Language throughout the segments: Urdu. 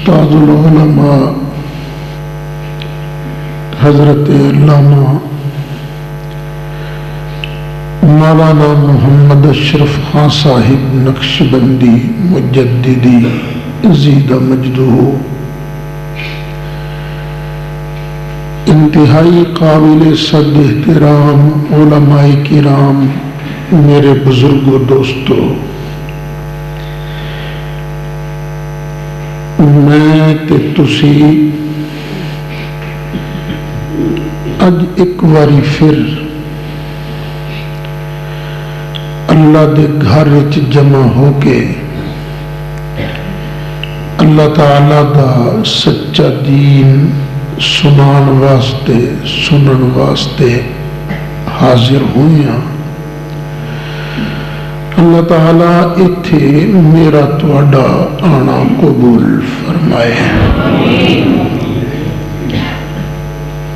استاد العلماء حضرت علامہ مولانا محمد اشرف خان صاحب نقشبندی مجددی زید مجدہ انتہائی قابل صد احترام علماء کرام، میرے بزرگوں دوستو، میں تے تسی اج ایک واری پھر اللہ دے گھر وچ جمع ہو کے اللہ تعالی دا سچا دین سنان واسطے سنن واسطے حاضر ہوئے ہیں۔ اللہ تعالیٰ اتھے میرا تواڈا آنا قبول فرمائے۔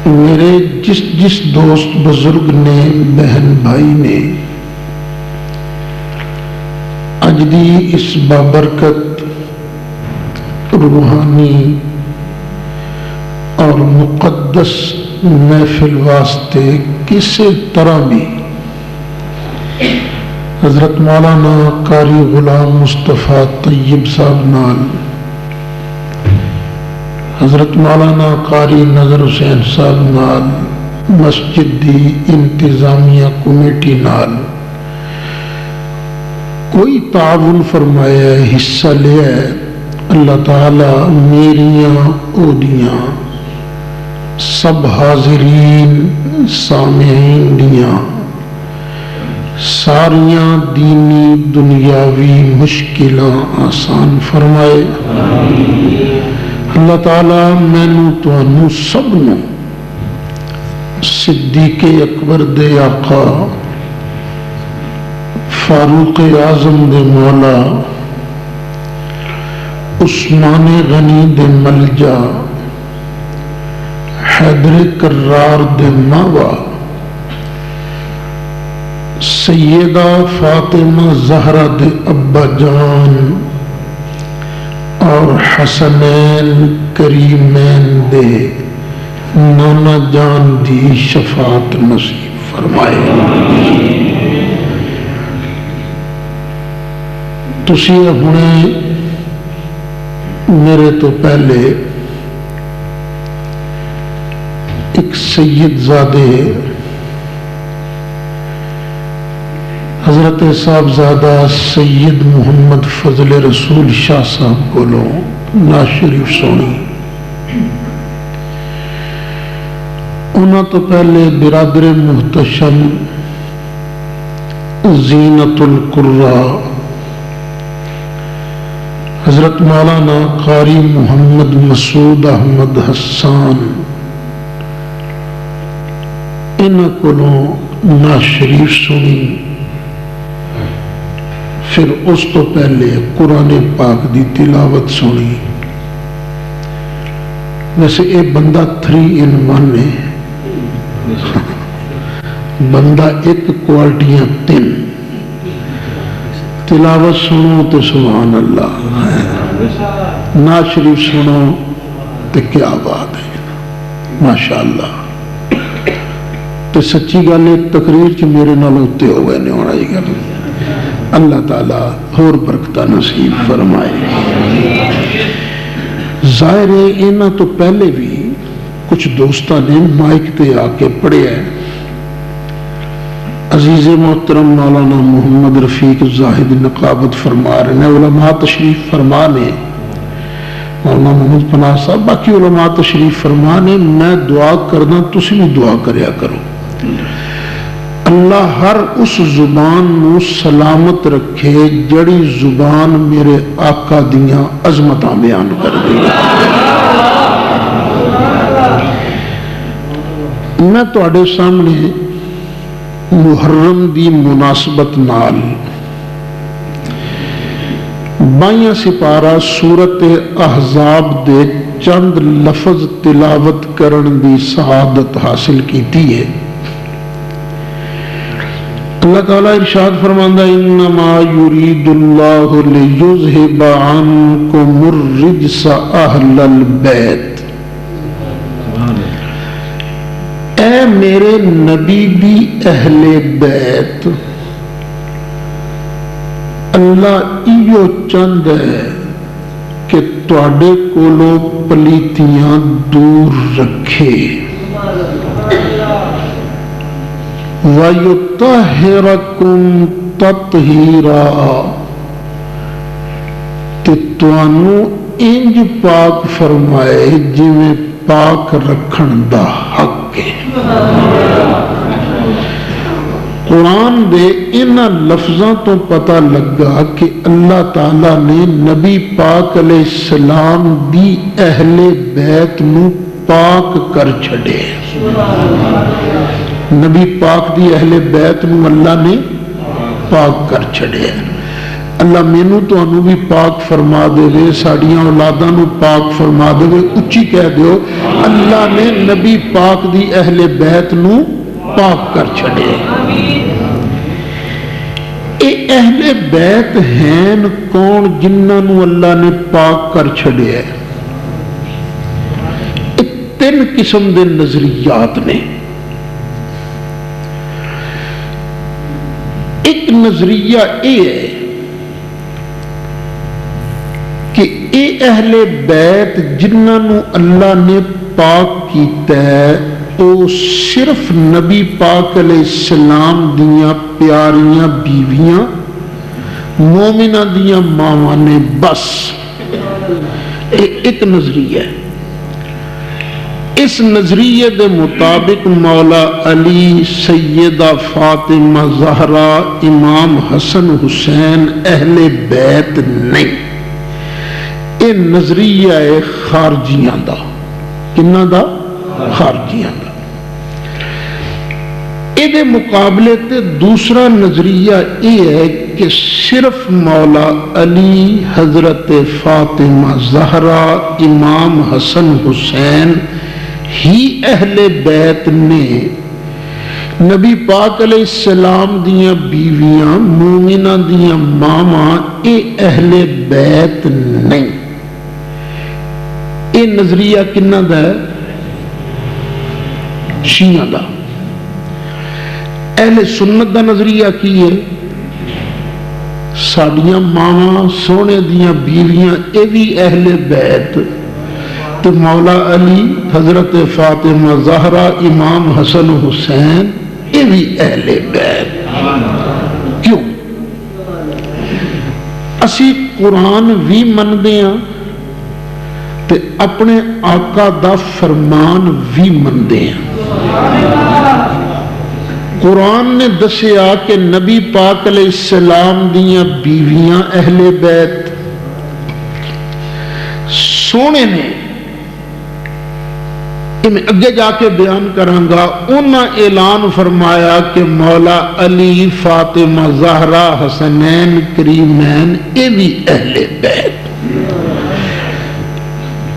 میرے جس دوست بزرگ نے، بہن بھائی نے اج دی اس بابرکت روحانی اور مقدس محفل واسطے کسی طرح بھی حضرت مولانا قاری غلام مصطفیٰ طیب صاحب نال، حضرت مولانا قاری نظر حسین صاحب نال، مسجد دی انتظامیہ کمیٹی نال کوئی تعاون فرمایا ہے، حصہ لیا ہے۔ اللہ تعالیٰ میریاں اودیاں سب حاضرین سامعین دیاں ساریاں دینی دنیاوی مشکلاں آسان فرمائے۔ اللہ تعالیٰ مینوں تانوں سب نوں صدیق اکبر دے آقا، فاروق اعظم دے مولا، عثمان غنی دے ملجا، حیدر کرار دے ماوا، سیدہ فاطمہ زہرا دے ابا جان اور حسنین کریمین دے نانا جان دی شفاعت نصیب فرمائے۔ تسی ہنے میرے تو پہلے ایک سید زادے حضرت صاحبزادہ سید محمد فضل رسول شاہ صاحب کولوں نعت شریف سونی۔ انہاں تو پہلے برادر محتشم زینت القرہ حضرت مولانا قاری محمد مسعود احمد حسان انہاں کولوں نعت شریف سنی۔ پھر اس تو پہلے قرآن پاک دی تلاوت سنی۔ ویسے یہ بندہ 3 in 1 ہے، بندہ ایک کوالٹیاں 3، تلاوت سنو تو سبحان اللہ، نعت شریف سنو تو کیا بات ہے، ماشاءاللہ۔ تو سچی گل ہے، تقریر چ میرے نال اتے ہو گئے نے ہونا یہ گل۔ اللہ تعالیٰ اور برکتہ نصیب فرمائے۔ ظاہر ہے انہاں تو پہلے بھی کچھ دوستاں نے مائک تے آ کے پڑھیا ہے۔ عزیز محترم مولانا محمد رفیق زاہد نقابت فرما رہے ہیں، علماء تشریف فرمانے، مولانا محمد پناہ صاحب، باقی علماء تشریف فرمانے۔ میں دعا کرنا، تسی بھی دعا کریا کرو، اللہ ہر اس زبان نو سلامت رکھے جڑی زبان میرے آقا دیاں عظمتاں بیان کر دی۔ میں تواڈے سامنے محرم دی مناسبت نال 22 سپارہ سورت احزاب دے چند لفظ تلاوت کرن دی سعادت حاصل کیتی ہے۔ اللہ تعالیٰ ارشاد فرماندہ انما یرید اللہ لیذہب عنکم الرجس اہل البیت، اے میرے نبی دی اہل بیت، اللہ ایو چند ہے کہ تواڈے کولوں پلیتیاں دور رکھے، وَيُطَهِّرَكُمْ تَطْهِيرًا، تے تانوں انج پاک فرمائے جویں پاک رکھن دا حق ہے۔ قرآن دے انہاں لفظاں تو پتہ لگا کہ اللہ تعالیٰ نے نبی پاک علیہ السلام دی اہل بیت نو پاک کر چھڑے۔ نبی پاک دی اہل بیت نو اللہ نے پاک کر چھڑے۔ اللہ مینوں تو انہوں بھی پاک فرما دے وے، ساڑیاں اولاداں نو پاک فرما دے وے، اچھی کہہ دیو اللہ نے نبی پاک دی اہل بیت نو پاک کر چھڑے۔ اے اہل بیت ہیں کون جنہاں نو اللہ نے پاک کر چھڑے ہے؟ تین قسم دے نظریات نے۔ ایک نظریہ اے ہے کہ اے اہل بیت جنہاں نو اللہ نے پاک کیتا ہے او صرف نبی پاک علیہ السلام دیاں پیاریاں بیویاں مومنہ دیاں ماواں نے بس۔ ایک نظریہ ہے۔ اس نظریے دے مطابق مولا علی، سیدہ فاطمہ زہرا، امام حسن حسین اہل بیت نہیں، یہ نظریہ ہے خارجیاں دا۔ کنہ دا؟ خارجیاں دا۔ یہ دے مقابلے تے دوسرا نظریہ یہ ہے کہ صرف مولا علی، حضرت فاطمہ زہرا، امام حسن حسین ہی اہل بیت نے، نبی پاک علیہ السلام دیاں بیویاں مومنہ دیاں ماما اے اہل بیت نہیں۔ اے نظریہ کنہ دا ہے؟ شیعہ دا۔ اہل سنت دا نظریہ کی ہے؟ ساڑیاں ماما سونے دیاں بیویاں اے بھی اہل بیت، تو مولا علی، حضرت فاطمہ زہرا، امام حسن حسین یہ بھی اہل بیت۔ کیوں؟ اسی قرآن بھی من دیا تے اپنے آقا دا فرمان بھی من دیا۔ قرآن نے دسیا کہ نبی پاک علیہ السلام دیاں بیویاں اہل بیت، سونے نے میں اگے جا کے بیان کرانگا، انہاں اعلان فرمایا کہ مولا علی، فاطمہ زہرا، حسنین کریمین یہ بھی اہل بیت۔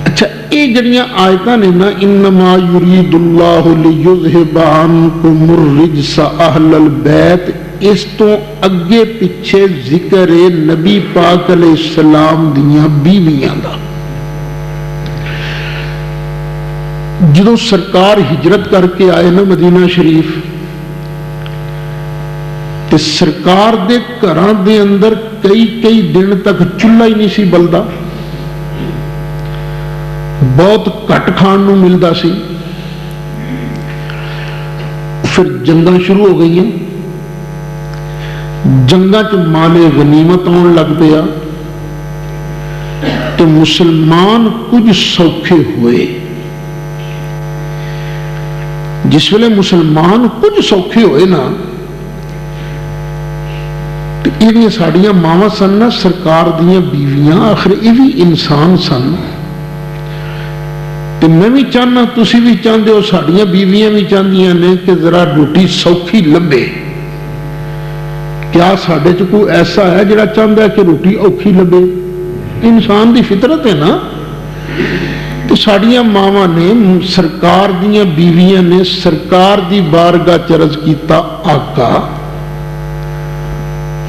اچھا یہ جڑیاں آیتاں نے نا، انما یرید اللہ لیذہب عنکم الرجس اہل البیت، اس تو اگے پیچھے ذکر نبی پاک علیہ السلام دیاں بیویاں دا۔ جدو سرکار ہجرت کر کے آئے نا مدینہ شریف، تے سرکار دے گھراں دے اندر کئی دن تک چولہا ہی نہیں سی بلدا، بہت گھٹ کھان نو ملدا سی۔ پھر جنگاں شروع ہو گئی ہیں، جنگاں چ مال غنیمت آن لگ پیا، تے مسلمان کچھ سوکھے ہوئے۔ جس ویلے مسلمان کچھ سوکھے ہوئے نا، تو یہ ساڑیاں ماواں سن نا سرکار دیاں بیویاں، آخر یہ بھی انسان سن، تو میں بھی چاہنا، تسی بھی چاہتے ہو، ساڑیاں بیویاں بھی چاہدیاں نے کہ ذرا روٹی سوکھی لبے۔ کیا ساڑے چ کوئی ایسا ہے جڑا چاہتا ہے کہ روٹی اوکھی لبے؟ انسان دی فطرت ہے نا۔ تو ساڑیاں ماواں نے، سرکار دیاں بیویاں نے سرکار دی بارگاہ چ عرض کیتا، آقا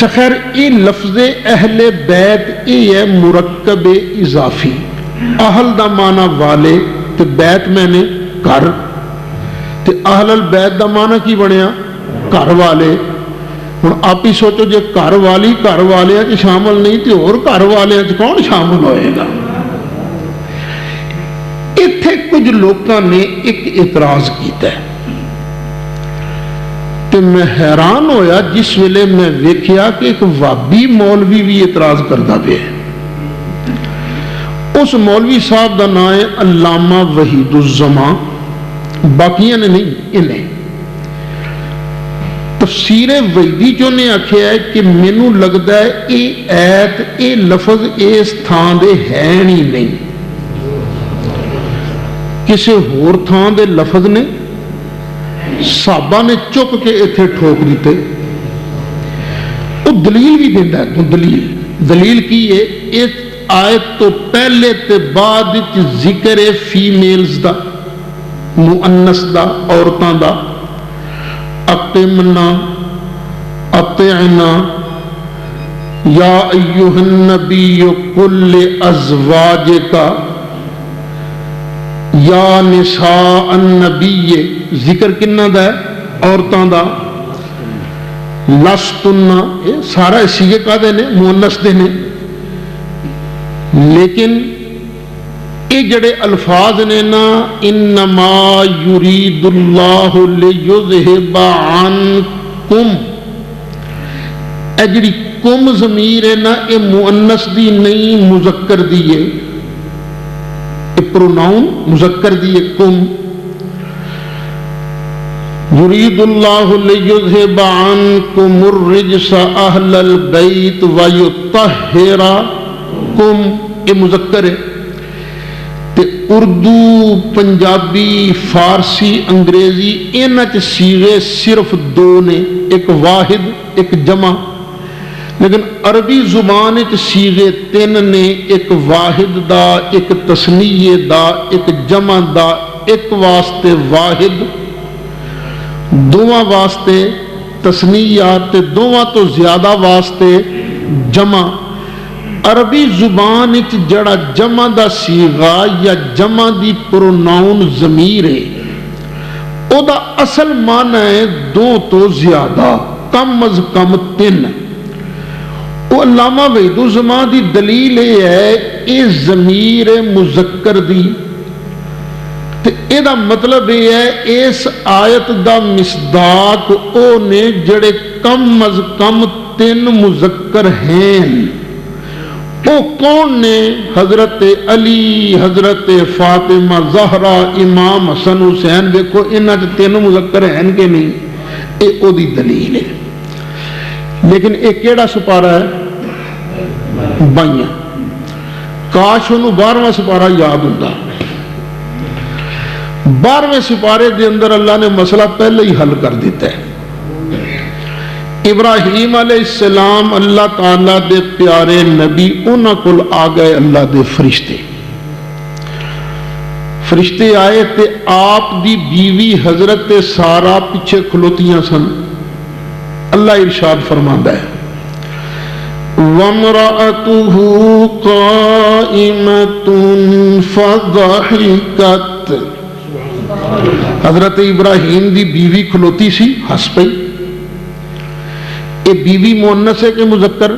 اچھا خیر یہ لفظ اہل بیت یہ ہے مرکب اضافی. اہل دا معنی والے تے بیت میں نے گھر تے اہل البیت دا معنی کی بنیا گھر والے. ہوں آپ ہی سوچو جے گھر والی گھر والے شامل نہیں تو اور گھر والے کون شامل ہوئے گا. اتنے کچھ لوگوں نے ایک اعتراض کیتا ہے تو میں حیران ہویا جس ویلے میں ویکھیا کہ ایک وابی مولوی بھی اعتراض کرتا پیا. اس مولوی صاحب کا نام ہے علامہ وحید الزمان. باقیاں نے نہیں انہیں تفسیر وحیدی جو نے آخیا ہے کہ مینو لگتا ہے یہ ایت یہ لفظ اس تھان دے ہے نہیں کسی ہور تھان دے لفظ نے صحابہ نے چک کے اتنے ٹھوک دیتے. وہ دلیل بھی دیتا ہے. دلیل کی ہے اس آیت تو پہلے تے بعد ذکر فیمیلز دا مؤنث دا عورتاں دا اقمنا اطعنا یا ایھا النبی قل لازواجک یا نساء النبی. ذکر کنہ دا ہے عورتاں دا. لستن سارا سیغے کا دے نے مؤنث دے نے لیکن یہ جڑے الفاظ نے نا انما یرید اللہ لیذہب عنکم اے جڑی کم ضمیر ہے نا یہ مؤنث دی نہیں مذکر دی ہے. یہ پروناؤن مذکر دی ہے کم. یرید اللہ لیذہب عنکم الرجس اہل البیت ویطہرکم یہ مذکر ہے. اردو پنجابی فارسی انگریزی انچ سیغے صرف دو نے ایک واحد ایک جمع. لیکن عربی زبان سیغے تین نے ایک واحد دا ایک تسنیہ دا ایک جمع دا ایک واسطے واحد دواں واسطے تسنیہ تے دواں تو زیادہ واسطے جمع. عربی زبان جڑا جمع دا سیغا یا جمع دی پروناؤن ضمیر ہے او دا اصل معنی ہے دو تو زیادہ کم از کم تین. وہ علامہ وحید الزمان دی دلیل ہے یہ ضمیر مذکر دی تے اے دا مطلب یہ ہے اس آیت دا مصداق او نے جڑے کم از کم تین مذکر ہیں. وہ کون نے؟ حضرت علی حضرت فاطمہ زہرا امام حسن حسین. دیکھو انہاں تے تین مذکر ہیں کہ نہیں یہ او دی دلیل ہے. لیکن یہ کیڑا سپارہ ہے؟ 22. کاش انہوں 12واں سپارہ یاد ہوتا. 12ویں سپارے دے اندر اللہ نے مسئلہ پہلے ہی حل کر دیتا ہے. ابراہیم علیہ السلام اللہ تعالیٰ دے پیارے نبی انہاں کول آ گئے. اللہ دے فرشتے آئے تے آپ دی بیوی حضرت سارا پیچھے کھلوتیاں سن. اللہ ارشاد فرماندا ہے وَامْرَأَتُهُ قَائِمَةٌ فَضَحِكَتْ. حضرت ابراہیم دی بیوی کھلوتی سی ہس پئی. یہ بیوی مؤنث ہے کہ مذکر؟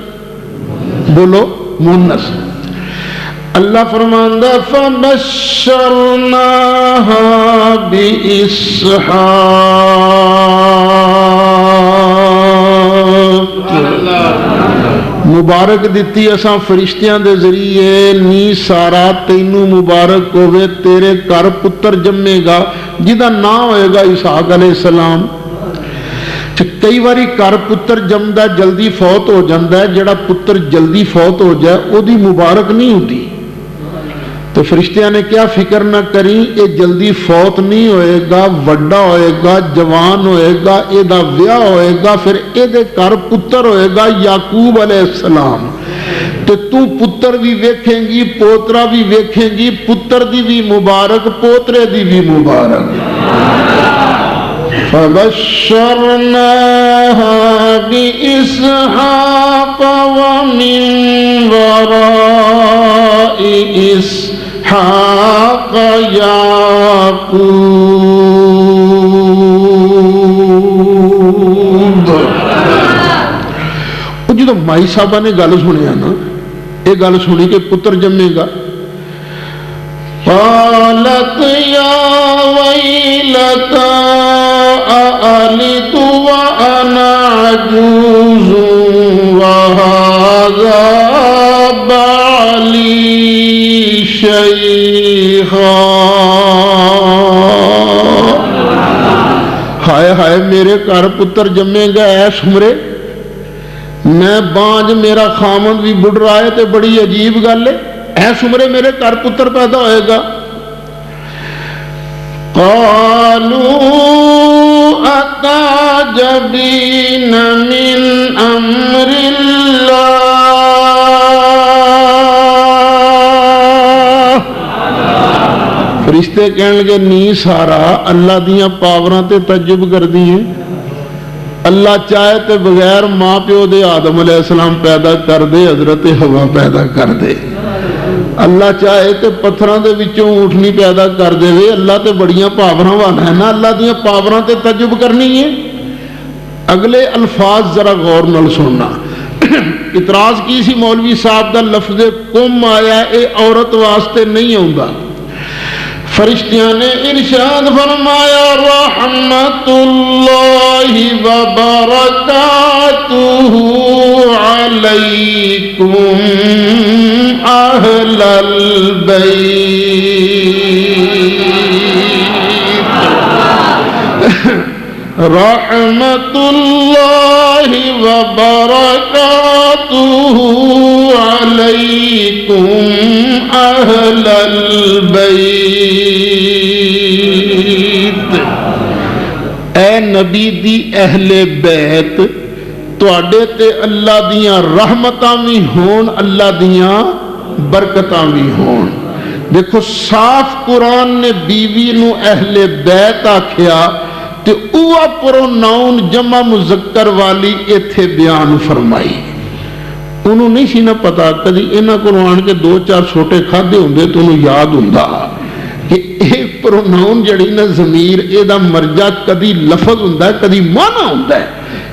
بولو مؤنث. اللہ فرماندا فَبَشَّرْنَاهَا بِإِسْحَاقَ. مبارک دیتی اساں فرشتیاں دے ذریعے نی سارا تینوں مبارک ہوئے تیرے گھر پتر جمے گا جدا نام ہوئے گا اسحاق علیہ السلام. کئی باری گھر پتر جمدا جلدی فوت ہو جاتا ہے. جڑا پتر جلدی فوت ہو جائے وہ دی مبارک نہیں ہوتی. تو فرشتیاں نے کیا فکر نہ کری یہ جلدی فوت نہیں ہوئے گا وڈا ہوئے گا جوان ہوئے گا یہ دا ویاہ ہوئے گا پھر یہ دے گھر پتر ہوئے گا یعقوب علیہ السلام. تو پتر بھی ویکھیں گی پوترا بھی ویکھیں گی. پتر دی بھی مبارک پوترے دی بھی مبارک. فبشرناها بإسحاق ومن وراء إسحاق يعقوب. جدو مائی صاحبہ نے گل سنیا نا، یہ گل سنی کہ پتر جمے گا، قالت یا ویلتا أألد وأنا عجوز وهذا بعلي شيخا. ہائے ہائے میرے گھر پتر جمے گا ایس عمرے، میں بانج میرا خامند بھی بڑھا ہے تے بڑی عجیب گل ہے، ایس عمرے میرے گھر پتر پیدا ہوئے گا. قالوا أتعجبين من أمر الله. فرشتے کہنے لگے نہیں سارا اللہ دیاں پاوراں تے تعجب کر دی ہے. اللہ چاہے تے بغیر ماں پیو دے آدم علیہ السلام پیدا کر دے، حضرت حوا پیدا کر دے. اللہ چاہے تے پتھراں دے وچوں اونٹنی پیدا کر دے. اللہ تے بڑیاں پاوراں والا ہے نا، اللہ دیاں پاوراں تے تعجب کرنی ہے. اگلے الفاظ ذرا غور نال سننا. اعتراض کی سی مولوی صاحب دا لفظ کم آیا اے عورت واسطے نہیں آوندا. فرشتیاں نے ارشاد فرمایا رحمت اللہ وبرکاتہ علیکم اہل البیت، رحمت اللہ وبرکاتہ علیکم اہل البیت. اے نبی دی اہل بیت، تواڈے تے اللہ دیاں رحمتاں بھی ہون، اللہ دیاں برکتاں بھی ہون. دیکھو صاف قرآن نے بیوی نو اہل بیت آکھیا تے اوہ پروناؤن جمع مذکر والی ایتھے بیان فرمائی. انہوں نہیں سی نہ پتا، کدی انہاں کو آن کے دو چار چھوٹے کھادے ہوندے تو انہوں یاد ہوندا کہ ایک پروناؤن جڑی نا ضمیر اے دا مرجع کدی لفظ ہوندا ہے کدی معنی ہوندا ہے.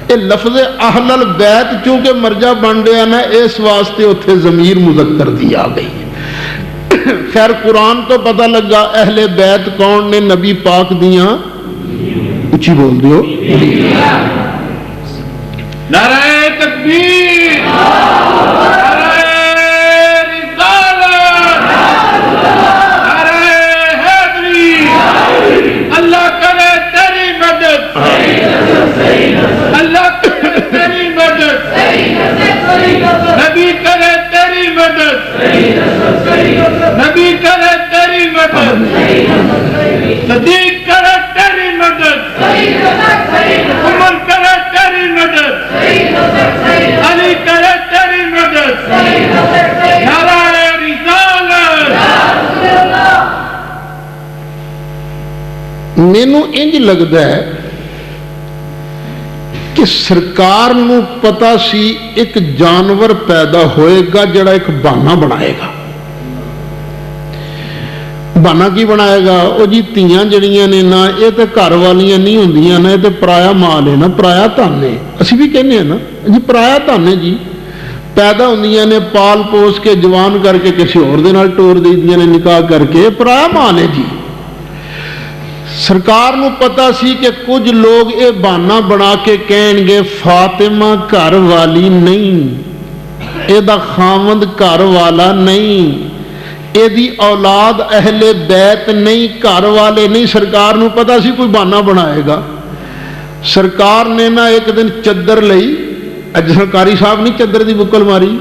اے لفظ اہل البیت چونکہ مرجع بن رہا نا اس واسطے اتھے ضمیر مذکر دی آ گئی. خیر قرآن تو پتہ لگا اہل بیت کون نے، نبی پاک دیاں اچھی بول دیو نعرہ تکبیر، نعرہ رسالت، نعرہ حیدری. اللہ کرے تیری مدد، اللہ کرے تیری مدد، نبی کرے تیری مدد، نبی کرے تیری مدد، صدیق کرے تیری مدد، عمر کرے تیری مدد، علی کرے تیری مدد. نعرہ رسالت. مینوں انج لگدا ہے کہ سرکار نو پتا سی ایک جانور پیدا ہوئے گا جڑا ایک بہانہ بنائے گا. بہانہ کی بنائے گا؟ وہ جی تیاں جڑیاں نے نا یہ تو گھر والیاں نہیں ہوندیاں نا، یہ تو پرایا مال ہے نا، پرایا دھن ہے. اسی بھی کہنے ہیں نا جی پرایا دھن ہے جی، پیدا ہوندیاں نے پال پوس کے جوان کر کے کسی اور دے نال ٹور دے دیاں نے نکاح کر کے، پرایا مال ہے جی. سرکار نو پتا سی کہ کچھ لوگ اے بہانہ بنا کے کہن گے فاطمہ گھر والی نہیں، اے دا خامند گھر والا نہیں، اے دی اولاد اہل بیت نہیں، گھر والے نہیں. سرکار نو پتا سی کوئی بہانہ بنائے گا. سرکار نے نا ایک دن چادر لئی، اج سرکاری صاحب نہیں چادر دی بکل ماری،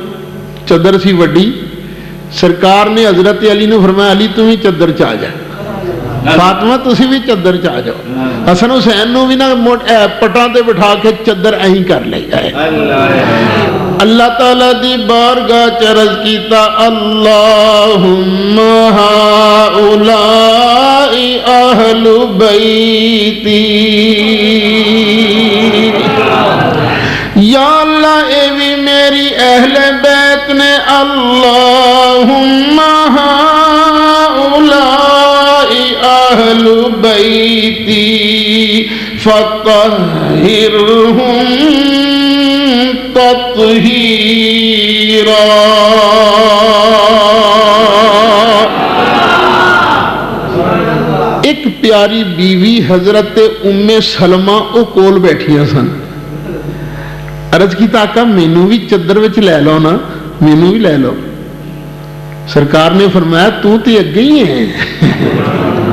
چادر سی وڈی. سرکار نے حضرت علی نے فرمایا علی تم ہی چادر چ آ جا، فاطمہ تسی بھی چادر چ آ جاؤ. حسن حسین نو بھی نا پٹاں تے بٹھا کے چادر اہیں کر لئی جائے. اللہ تعالیٰ دی بارگاہ چرز کیتا اللہم ہؤلاء اہل بیتی بیتی فطہرہم تطہیرا. ایک پیاری بیوی حضرت ام سلمہ او کول بیٹھیاں سن. عرض کی آقا مینوں بھی چادر وچ لے لو نا, مینوں بھی لے لو. سرکار نے فرمایا تو تے اگے ہی ہے.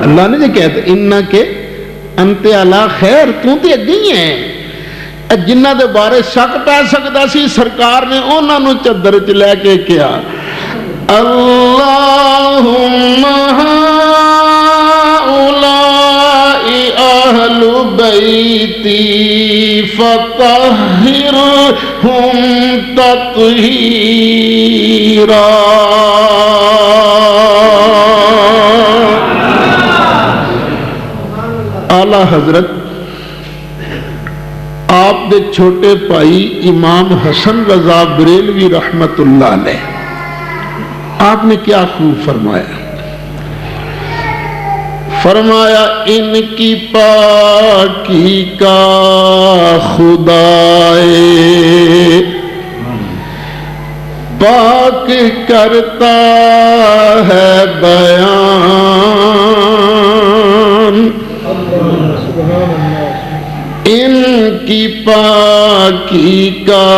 اللہ نے جو کہتا انہ کے انت علی خیر, تو تے اگے ہی ہے. جنہ دے بارے شک پہ سکتا سی سرکار نے انہاں نو چادر وچ لے کے کیا اللہم ہؤلاء اہل بیتی فطہرہم تطہیرا. اعلی حضرت آپ دے چھوٹے بھائی امام حسن رضا بریلوی رحمت اللہ علیہ, آپ نے کیا خوب فرمایا. فرمایا ان کی پاکی کا خدائے پاک کرتا ہے بیان. ان کی پاکی کا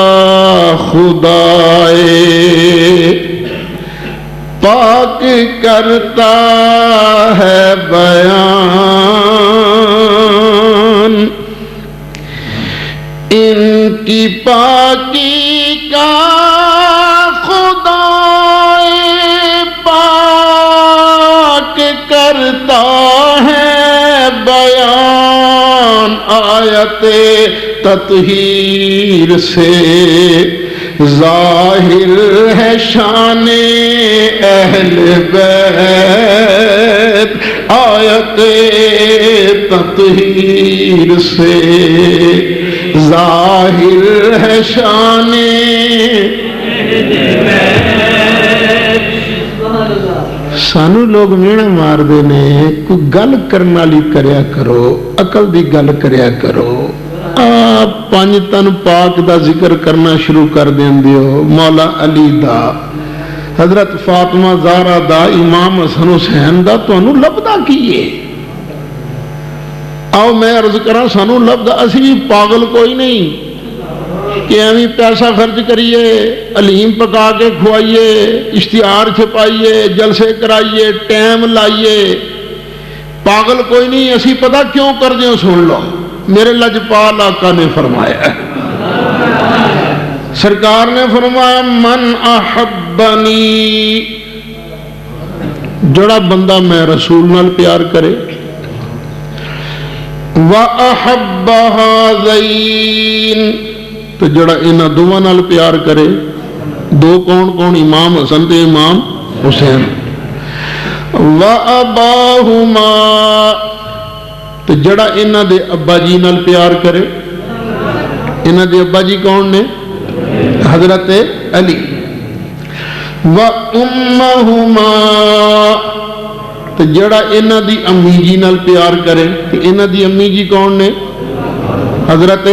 خدائے پاک کرتا ہے بیان. ان کی پاکی کا خدائے پاک کرتا ہے بیان. آیت تطہیر سے ظاہر ہے شان اہل بیت. آیت تطہیر سے ظاہر ہے شان اہل بیت. سانو لوگ مینا مار دے نے کوئی گل کرنا لی کریا کرو, عقل دی گل کریا کرو. پانچ تن پاک دا ذکر کرنا شروع کر دیں دیو, مولا علی دا, حضرت فاطمہ زہرا دا, امام حسن حسین دا, تو انہوں لبدا کیے. آؤ میں عرض کرا سانو لبدا, اسی بھی پاگل کوئی نہیں کہ ہمیں پیسہ خرچ کریے, علیم پکا کے کھوائیے, اشتہار چھپائیے, جلسے کرائیے, ٹائم لائیے. پاگل کوئی نہیں, اسی پتہ کیوں کر دیوں سن لو. میرے لجپال آقا نے فرمایا, سرکار نے فرمایا من احبنی, جڑا بندہ میں رسول نال پیار کرے, وَأَحَبَّ هَذَيْن, تو جڑا انہاں دوواں نال پیار کرے. دو کون کون؟ امام حسن تے امام حسین. وَأَبَاهُمَا, تو جڑا انہاں دے ابا جی نال پیار کرے. انہاں دے ابا جی کون نے؟ حضرت علی. وَأُمَّهُمَا, تو جڑا انہاں دی امی جی نال پیار کرے. تو انہاں دی امی جی کون نے؟ حضرت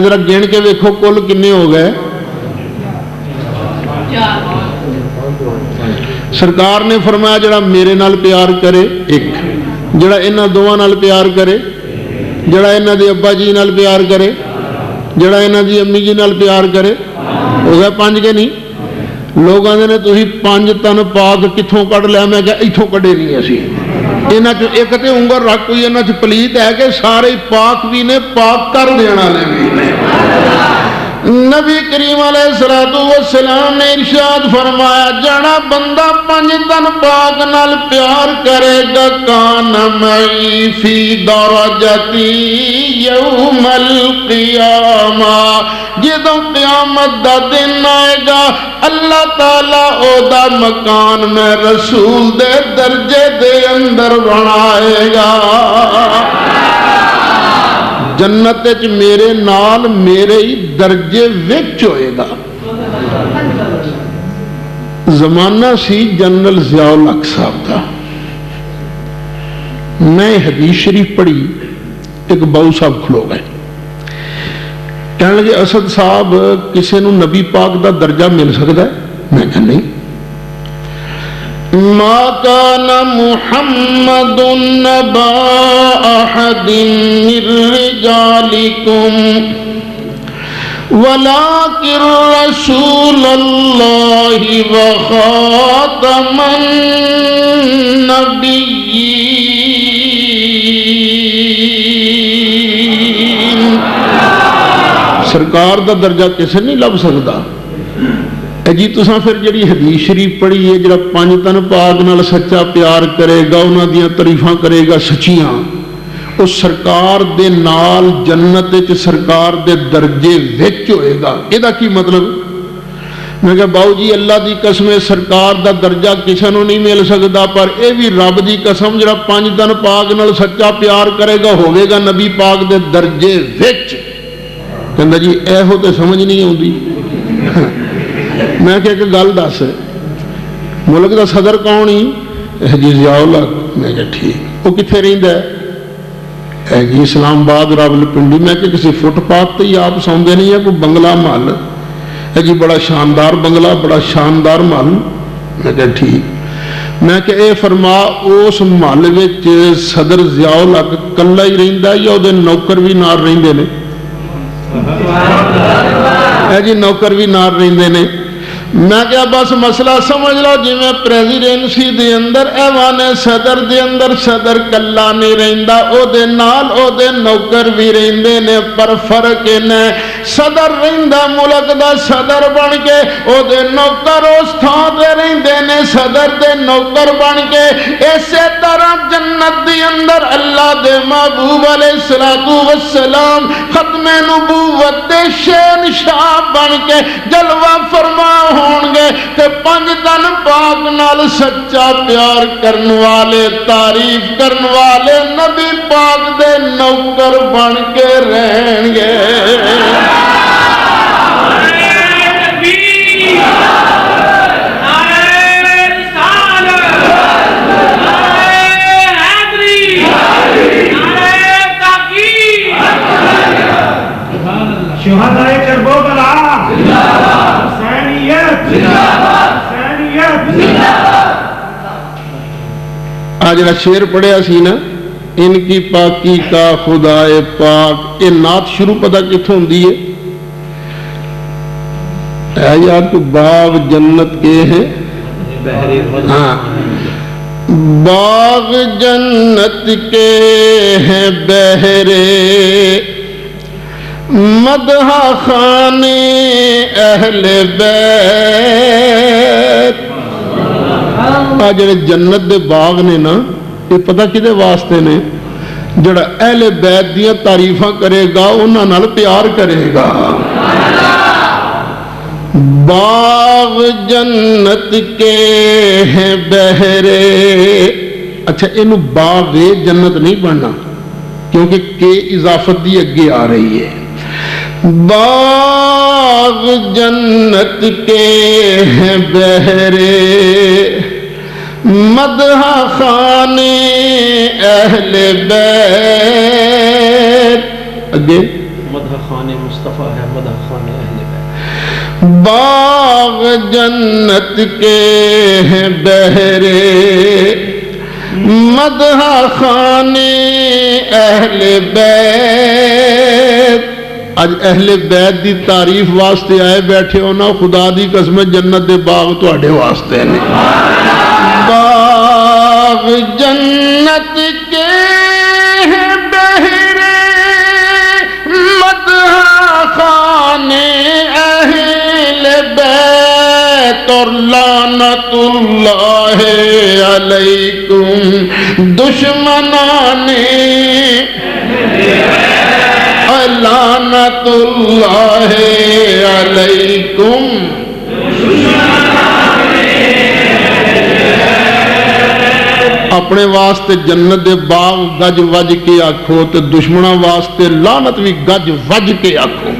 ذرا گن کے ویکھو کل کنے ہو گئے. سرکار نے فرمایا جڑا میرے نال پیار کرے ایک, جڑا انہاں دوواں نال پیار کرے, جڑا انہاں دے ابا جی نال پیار کرے, جڑا انہاں دی امی جی نال پیار کرے. ہو گئے پانچ کے نہیں؟ لوگ آندے نے تسی پانچ تن پاک کتھوں کڈ لیا. میں کہا ایتھوں کڈے نہیں اسی. انہاں چ ایک تے انگل رکھ کوئی انہاں چ پلیت ہے کہ سارے پاک بھی نے, پاک کر دینا والے بھی نے. نبی کریم علیہ السلام نے ارشاد فرمایا جڑا بندہ پنج تن پاک نال پیار کرے گا کان معی فی درجتی یوم القیامہ, جدوں قیامت دا دن آئے گا اللہ تعالیٰ او دا مکان میں رسول دے درجے دے اندر بنائے گا. جنت وچ میرے نال میرے ہی درجے وچ ہوئے گا. زمانہ سی جنرل ضیاء الحق صاحب دا, میں حدیث شریف پڑھی, ایک باؤ صاحب کھلو گئے, کہنے لگے اسد صاحب کسی نو نبی پاک دا درجہ مل سکتا ہے؟ میں کہا نہیں. ما کان محمد نبا احد من رجالکم ولكن رسول اللہ وخاتم النبیین. سرکار دا درجہ کسے نہیں لب سکتا. جی تساں پھر جڑی حدیث شریف پڑھی ہے, جڑا پنج تن پاک نال سچا پیار کرے گا, انہاں دیاں تعریفاں کرے گا سچیاں, اس سرکار دے نال جنت وچ سرکار دے درجے وچ ہوئے گا. یہ کی مطلب؟ میں کہا باؤ جی اللہ دی قسم سرکار دا درجہ کسی نو نہیں مل سکتا, پر اے بھی رب دی قسم جڑا پنج تن پاک نال سچا پیار کرے گا ہوئے گا نبی پاک دے درجے وچ. کہندا جی ایہو تے سمجھ نہیں آتی. میں کہ ایک گل دس, ملک دا صدر کون ہی؟ جی ضیاء الحق. میں کہ ٹھیک. وہ کتنے رہندا ہے؟ جی اسلام آباد راولپنڈی. میں کہ کسی فٹ پاتھ تے ہی آپ سوندے نہیں ہے, کوئی بنگلہ محل ہے جی, بڑا شاندار بنگلہ, بڑا شاندار محل. میں کہ ٹھیک. میں کہ اے فرما اس محل وچ صدر ضیاء الحق کلا ہی رہندا ہے یا وہ نوکر بھی نال رہندے نے؟ جی نوکر بھی نال رہندے نے. میں کیا بس مسئلہ سمجھ لو جی میں پریزیڈنسی دے اندر ایوان صدر دے اندر صدر کلا نہیں رہندا, او دے نال او دے نوکر بھی رہندے نے, پر فرق نے صدر رہندا ملک دا صدر بن کے, او دے نوکر اس تھان تے رہندے نے صدر دے نوکر بن کے. اسی طرح جنت دے اندر اللہ دے محبوب علیہ السلام ختم نبوت دے شہنشاہ بن کے جلوہ فرما ہون گے, تے پنج تن پاک نال سچا پیار کرن والے تعریف کرن والے نبی پاک دے نوکر بن کے رہن گے. شہدائے کربلا آج جڑا شعر پڑھیا سی نا, ان کی پاکی کا خدائے پاک, یہ نعت شروع پتہ کتھوں ہوندی ہے؟ یار تو باغ جنت کے ہیں, ہاں باغ جنت کے ہیں بہرے مدح خانے اہل بیت. جڑے جنت دے باغ نے نا, یہ پتہ کدے واسطے نے؟ جڑا اہل بیت دیاں تعریفاں کرے گا انہاں نال پیار کرے گا. باغ جنت کے ہیں بہرے. اچھا اینو باغ جنت نہیں بننا کیونکہ کہ اضافت دی اگے آ رہی ہے. باغ جنت کے ہیں بہرے مدح خانے اہل بیت. اگے مدح خانے مصطفیٰ ہے, مدح خانے اہل بیت. باغ جنت کے ہیں بہرے مدح خانے اہل بیت. اج اہل بیت دی تعریف واسطے آئے بیٹھے ہو نا, خدا دی قسم جنت دے باغ تواڈے واسطے نے. باغ جنت کے ہیں بہرے مدح خانے اہل بیت, اور لعنت اللہ علیکم دشمنان لعنت اللہ علیکم. اپنے واسطے جنت دے باغ گج وج کے آکھو تے دشمنوں واسطے لعنت بھی گج وج کے آکھو.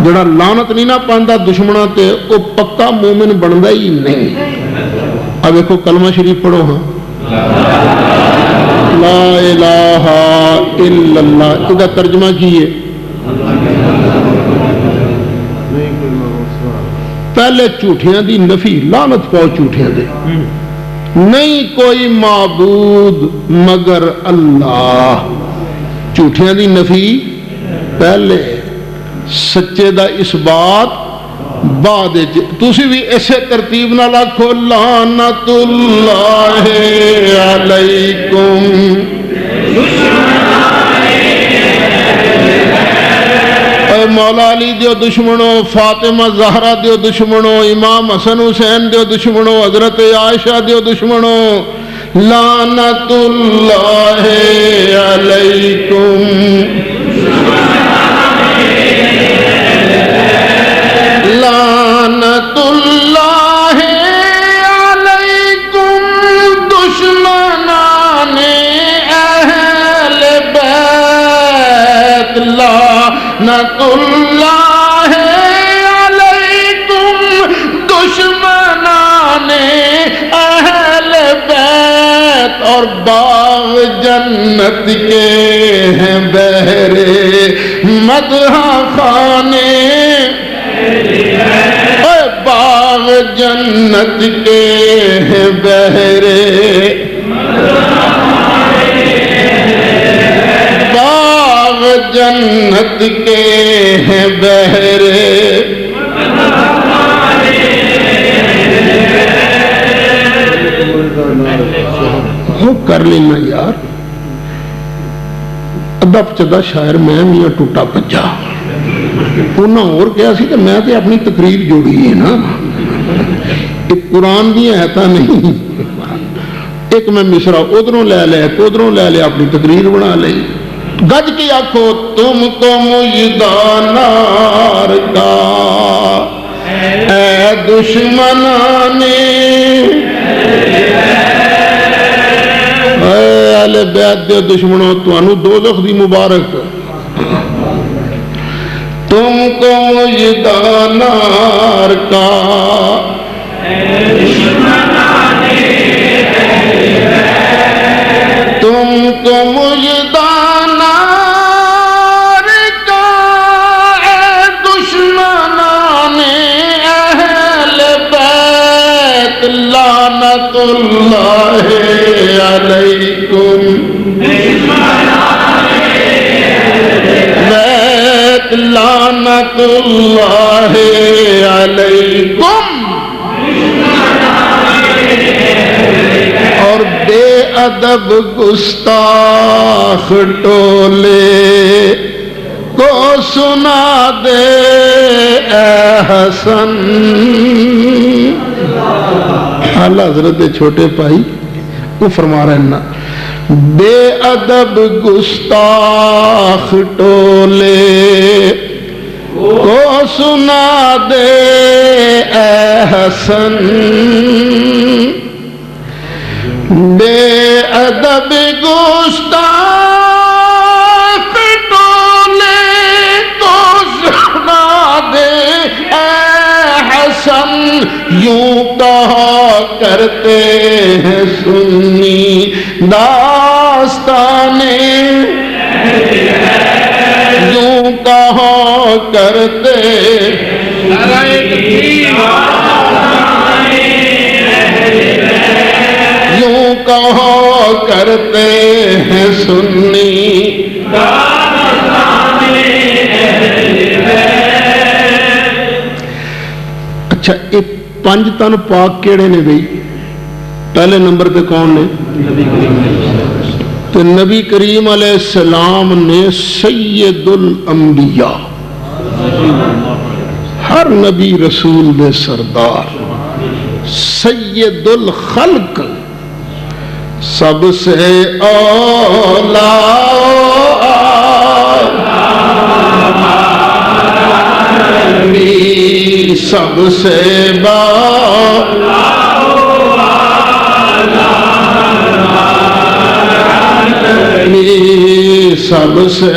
جڑا لعنت نہیں نہ پاندا دشمنوں تے او پکا مومن بندا ہی نہیں. اب دیکھو کلمہ شریف پڑھو, ہاں لا الہ الا اللہ دا ترجمہ کیے پہلے جھوٹیاں دی نفی لعنت پاؤ جھوٹیاں دے نہیں کوئی معبود مگر اللہ جھوٹیاں دی نفی پہلے سچے دا اس بات بعد تسی بھی ایسے ترتیب نہ لکھو لعنت اللہ علیکم اے مولا علی دیو دشمنوں فاطمہ زہرا دیو دشمنوں امام حسن حسین دیو دشمنوں حضرت عائشہ دیو دشمنوں لعنت اللہ علیکم لعنت اللہ علیکم دشمنان اہل بیت لعنت اللہ علیکم دشمنان اہل بیت اور باغ جنت کے ہیں بہرے مدح خانے باغ جنت کے ہیں بہرے باغ جنت کے ہیں بہرے ہو کر لینا یار ادب چدا شاعر میں میاں ٹوٹا پجا انہاں اور کیا سی تو میں تے اپنی تقریر جوڑی ہے نا ایک قرآن دی آیتاں نہیں ایک میں مصرع ادھروں لے لے ادھروں لے لے اپنی تقریر بنا لے گج کی آنکھو تم کو مجدانار کا اے دشمنانے اے اہل بیت دے دشمنوں توانو دوزخ دی مبارک تم کو مجدانار کا تم کو مجدانار کا اے دشمنان اہل بیت لعنت اللہ علیکم لعنت اللہ علیکم اور بے ادب گستاخ ٹولے کو سنا دے اے حسن اللہ حضرت چھوٹے بھائی وہ فرما رہے ہیں نا بے ادب گستاخ ٹولے کو سنا دے اے حسن بے ادب گستاخ ٹولے کو سنا دے اے حسن یوں کہا کرتے ہیں سنی داستانے یوں کہا کرتے یوں کہا کرتے ہیں سنی اچھا یہ پنج تن پاک کیڑے نے بھئی پہلے نمبر پہ کون نے تو نبی کریم علیہ السلام نے سید الانبیاء ہر نبی رسول دے سردار سید الخلق سب سے اولا سب سے سب سے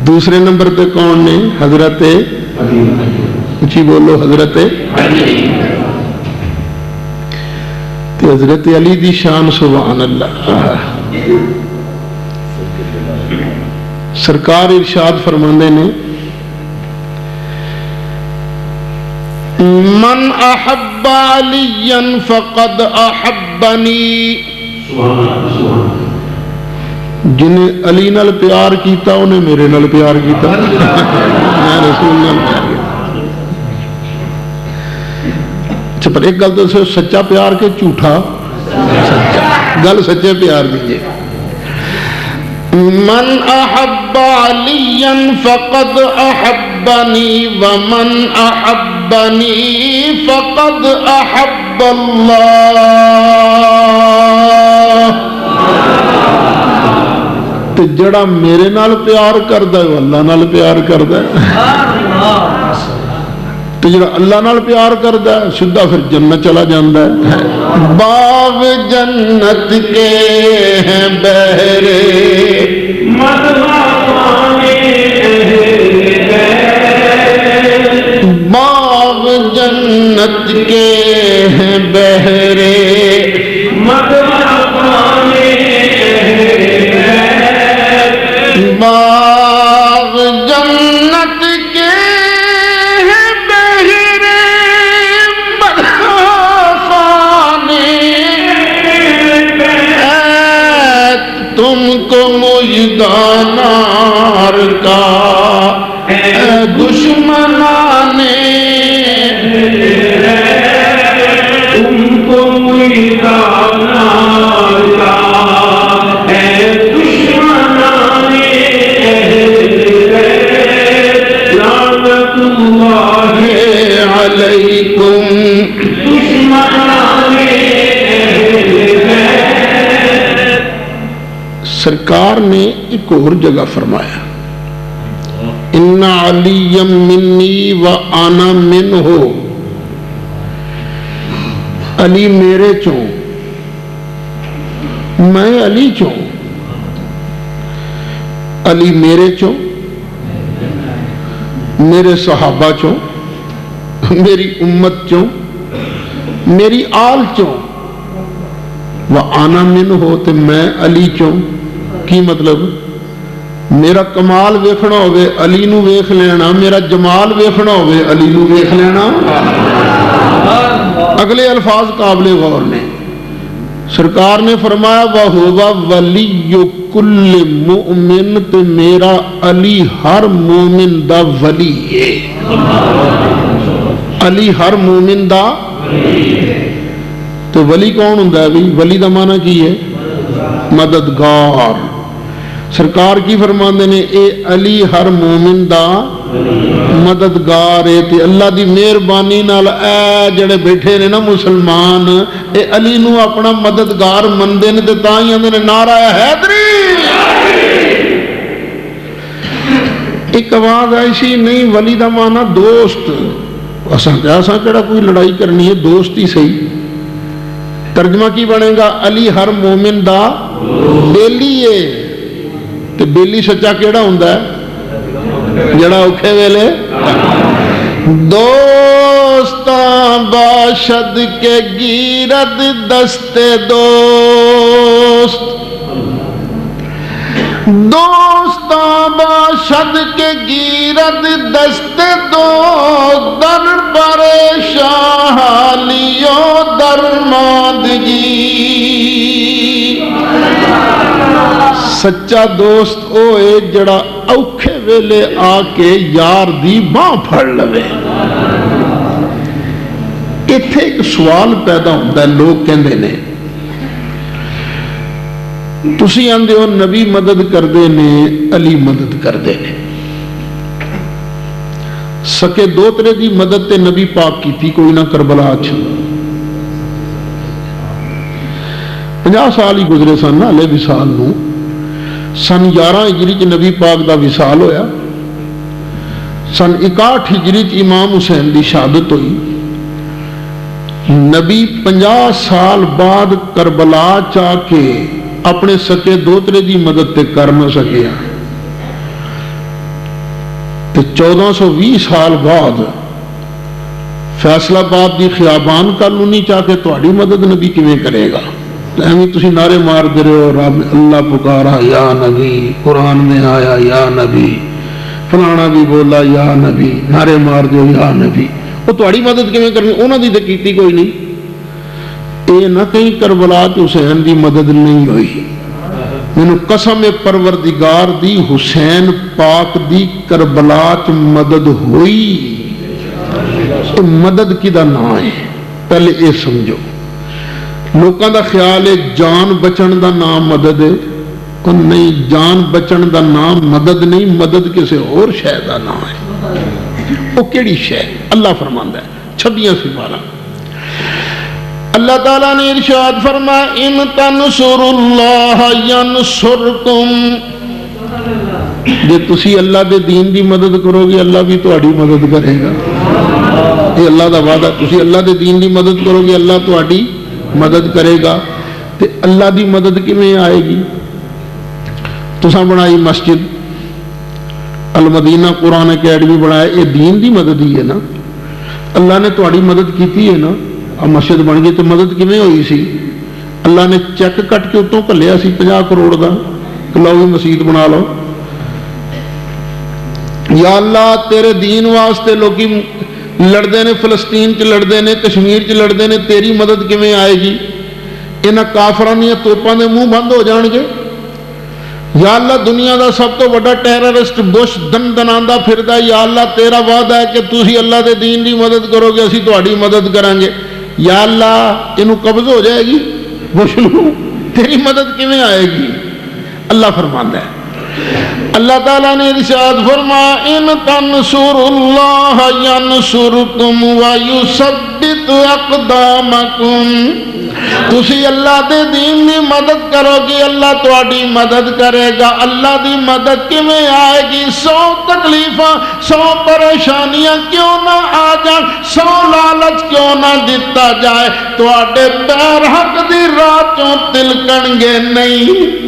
دوسرے نمبر پہ کون نے حضرت اچھی بولو حضرت تے حضرت علی دی شان سبحان اللہ. سرکار ارشاد فرماندے نے من احب علیا فقد احبنی، جنہیں علی نال پیار کیتا انہیں میرے نال پیار کیتا، میں رسول نال پیار کیتا. اچھا پر ایک گل تو سچا پیار کے جھوٹا سچا، گل سچے پیار دیجیے. من احب علیا فقد احبنی ومن احبنی فقد احب اللہ. تے جڑا میرے نال پیار کردا ہے وہ اللہ نال پیار کردا ہے، تے جڑا اللہ نال پیار کردا ہے سیدھا پھر جنت چلا جاندا ہے. باغ جنت کے ہیں بہرے باغ جنت کے ہیں بہرے باغ جنت کے ہیں بہرے تم کو مجدان نار کا اے دشمنان تم کو مجدان نار کا اے دشمنان لعنت اللہ علیکم دشمنان. سرکار نے ایک اور جگہ فرمایا ان علی منی و انا منہ، علی میرے چوں میں علی چوں، علی میرے چوں میرے صحابہ چوں میری امت چوں میری آل چوں، و انا منہ تے میں علی چوں. کی مطلب میرا کمال ویکھنا ہوئے علی نو ویکھ لینا، میرا جمال ویکھنا ہوئے علی نو ویکھ لینا. اگلے الفاظ قابل غور نے. سرکار نے فرمایا وَهُوَ وَلِيُّ كُلِّ مُؤْمِن، تے میرا علی ہر مومن دا ولی ہے. علی ہر مومن دا تو ولی کون ہوں ہے بھی؟ ولی دا معنی کی ہے مددگار. سرکار کی فرماندے نے اے علی ہر مومن دا مددگار ہے. تے اللہ دی مہربانی نال اے جڑے بیٹھے نے نا مسلمان اے علی نو اپنا مددگار مندے نے تے تاں ہی اندے نے نعرہ حیدری. ایک آواز ایسی نہیں ولی دا معنی دوست، اساں کیڑا کوئی لڑائی کرنی ہے، دوست ہی صحیح. ترجمہ کی بنے گا علی ہر مومن دا بیلی ہے. تے بیلی سچا کیڑا ہوندا ہے؟ جڑا اوکھے ویلے دوستاں باشد کے گیرد دستے دوست، دوستاں باشد کے گیرد دستے دوست، در پریشان لیو درماندگی. سچا دوست اوے جڑا اوکھے ویلے آ کے یار دی باں پھڑ لوے. ایتھے ایک سوال پیدا ہوتا ہے، لوگ کہندے نے تسی آندے ہو نبی مدد کردے نے علی مدد کردے نے، سکے دوترے دی مدد تے نبی پاک کی تھی کوئی نہ کربلا. 50 سال ہی گزرے سن علیہ وصال نو. سن 11 ہجری چ نبی پاک دا وصال ہویا. سن 61 ہجری چ امام حسین دی شہادت ہوئی. نبی 50 سال بعد کربلا چاہ کے اپنے سکے دوترے دی مدد تے کر نہ سکیا. تو 1420 سال بعد فیصلہ باد دی خیابان کالونی چاہ کے تہاڈی مدد نبی کیویں کرے گا؟ ایویں تسی نعرے مار دے رہے ہو رب اللہ پکارا یا نبی، قرآن میں آیا یا نبی، فلانا بھی بولا یا نبی، نعرے مار دیو یا نبی، وہ تہاڈی مدد کیویں کرنی؟ انہاں دی تے کیتی کوئی نہیں۔ اے نہ کہیں کربلا کہ حسین دی مدد نہیں ہوئی، مینوں قسم پروردگار دی حسین پاک دی کربلا چ مدد ہوئی۔ مدد کدا نام ہے پہلے یہ سمجھو۔ لوکاں دا خیال ہے جان بچن دا نام مدد ہے، اور نہیں، جان بچن دا نام مدد نہیں، مدد کسی اور شے دا نام ہے۔ وہ کیڑی شے؟ اللہ فرماندا ہے 26 سپارہ اللہ تعالیٰ نے ارشاد فرما ان تنصروا اللہ ینصرکم، جے تسی اللہ دے دین دی مدد کرو گے اللہ بھی تہاڈی مدد کرے گا۔ یہ اللہ دا وعدہ، تسی اللہ دے دین دی مدد کرو گے اللہ تہاڈی مدد کرے گا۔ تے اللہ دی مدد کیویں آئے گی؟ تساں بنائی مسجد المدینہ قرآن اکیڈمی بنایا، یہ دین دی مدد ہی ہے نا، اللہ نے تہاڈی مدد کیتی ہے نا۔ اب مسجد بن گئی تو مدد کیویں ہوئی سی؟ اللہ نے چیک کٹ کے اتوں گھلیا سی 50 کروڑ دا کہ لو بھی مسجد بنا لو۔ یا اللہ تیرے دین واسطے لوگی لڑتے ہیں، فلسطین چ لڑتے ہیں، کشمیر چ لڑتے ہیں، تیری مدد کیویں آئے گی؟ انہاں کافراں دیاں توپاں دے منہ بند ہو جان گے۔ یا اللہ دنیا دا سب تو بڑا ٹیررسٹ بش دن دناندا پھردا، یا اللہ تیرا وعدہ ہے کہ تسی اللہ دے دین دی مدد کرو گے اسی تہاڈی مدد کریں گے۔ یا اللہ اینوں قبض ہو جائے گی بش نوں، تیری مدد کیویں آئے گی؟ اللہ فرماندا ہے۔ اللہ تعالیٰ نے ارشاد فرما ان تنصروا اللہ ینصرکم ویثبت اقدامکم، تسی اللہ دے دین دی مدد کرو گی اللہ تہاڈی مدد کرے گا۔ اللہ دی مدد کیویں آئے گی؟ 100 تکلیفاں 100 پریشانیاں کیوں نہ آ جان، 100 لالچ کیوں نہ دتا جائے، تہاڈے پیر حق دی راہ چوں تلکن گے نہیں۔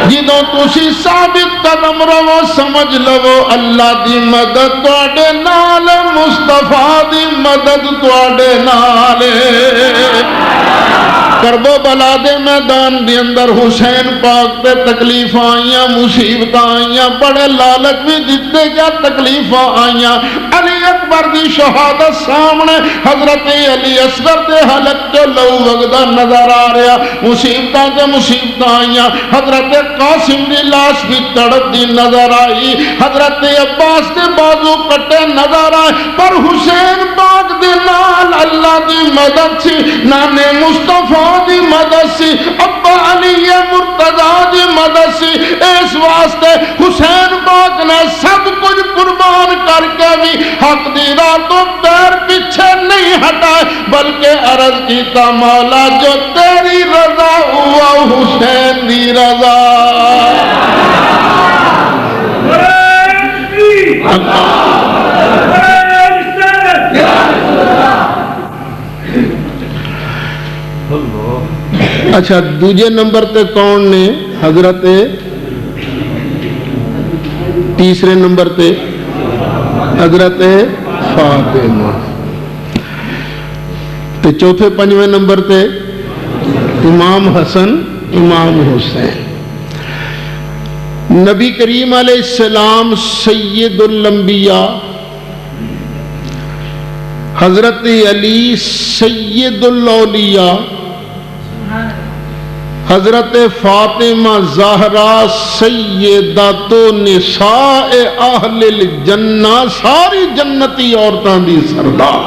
جدوں تسی ثابت قدم رہو سمجھ لو اللہ دی مدد تہاڈے نال، مصطفیٰ دی مدد تہاڈے نال۔ کرب و بلا دے میدان دے اندر حسین پاک تے تکلیفاں آئیاں، مصیبتاں آئیاں، بڑے لالچ بھی دیتے کیا تکلیفاں آئیاں۔ علی اکبر دی شہادت سامنے حضرت علی اصغر دے حلق جو لو وگدا نظر آ رہا، مصیبتاں تے مصیبتاں آئیاں، حضرت قاسم دی لاش بھی تڑپ دی نظر آئی، حضرت عباس دے بازو کٹے نظر آئے، پر حسین پاک دے نال اللہ دی مدد سی، نانے مصطفیٰ دی مدد سی، ابا علی مرتضیٰ دی مدد سی۔ اس واسطے حسین پاک نے سب کچھ قربان کر کے بھی حق دی راہ تو پیر پیچھے نہیں ہٹائے، بلکہ عرض کیتا مولا جو تیری رضا ہوا حسین دی رضا۔ اچھا دوجے نمبر تے کون نے؟ حضرت، تیسرے نمبر تے حضرت فاطمہ، تے چوتھے پنجویں نمبر تے امام حسن امام حسین۔ نبی کریم علیہ السلام سید الانبیاء، حضرت علی سید الاولیاء، حضرت فاطمہ زہرا سیدۃ نساء اہل الجنہ، ساری جنتی عورتاں دی سردار۔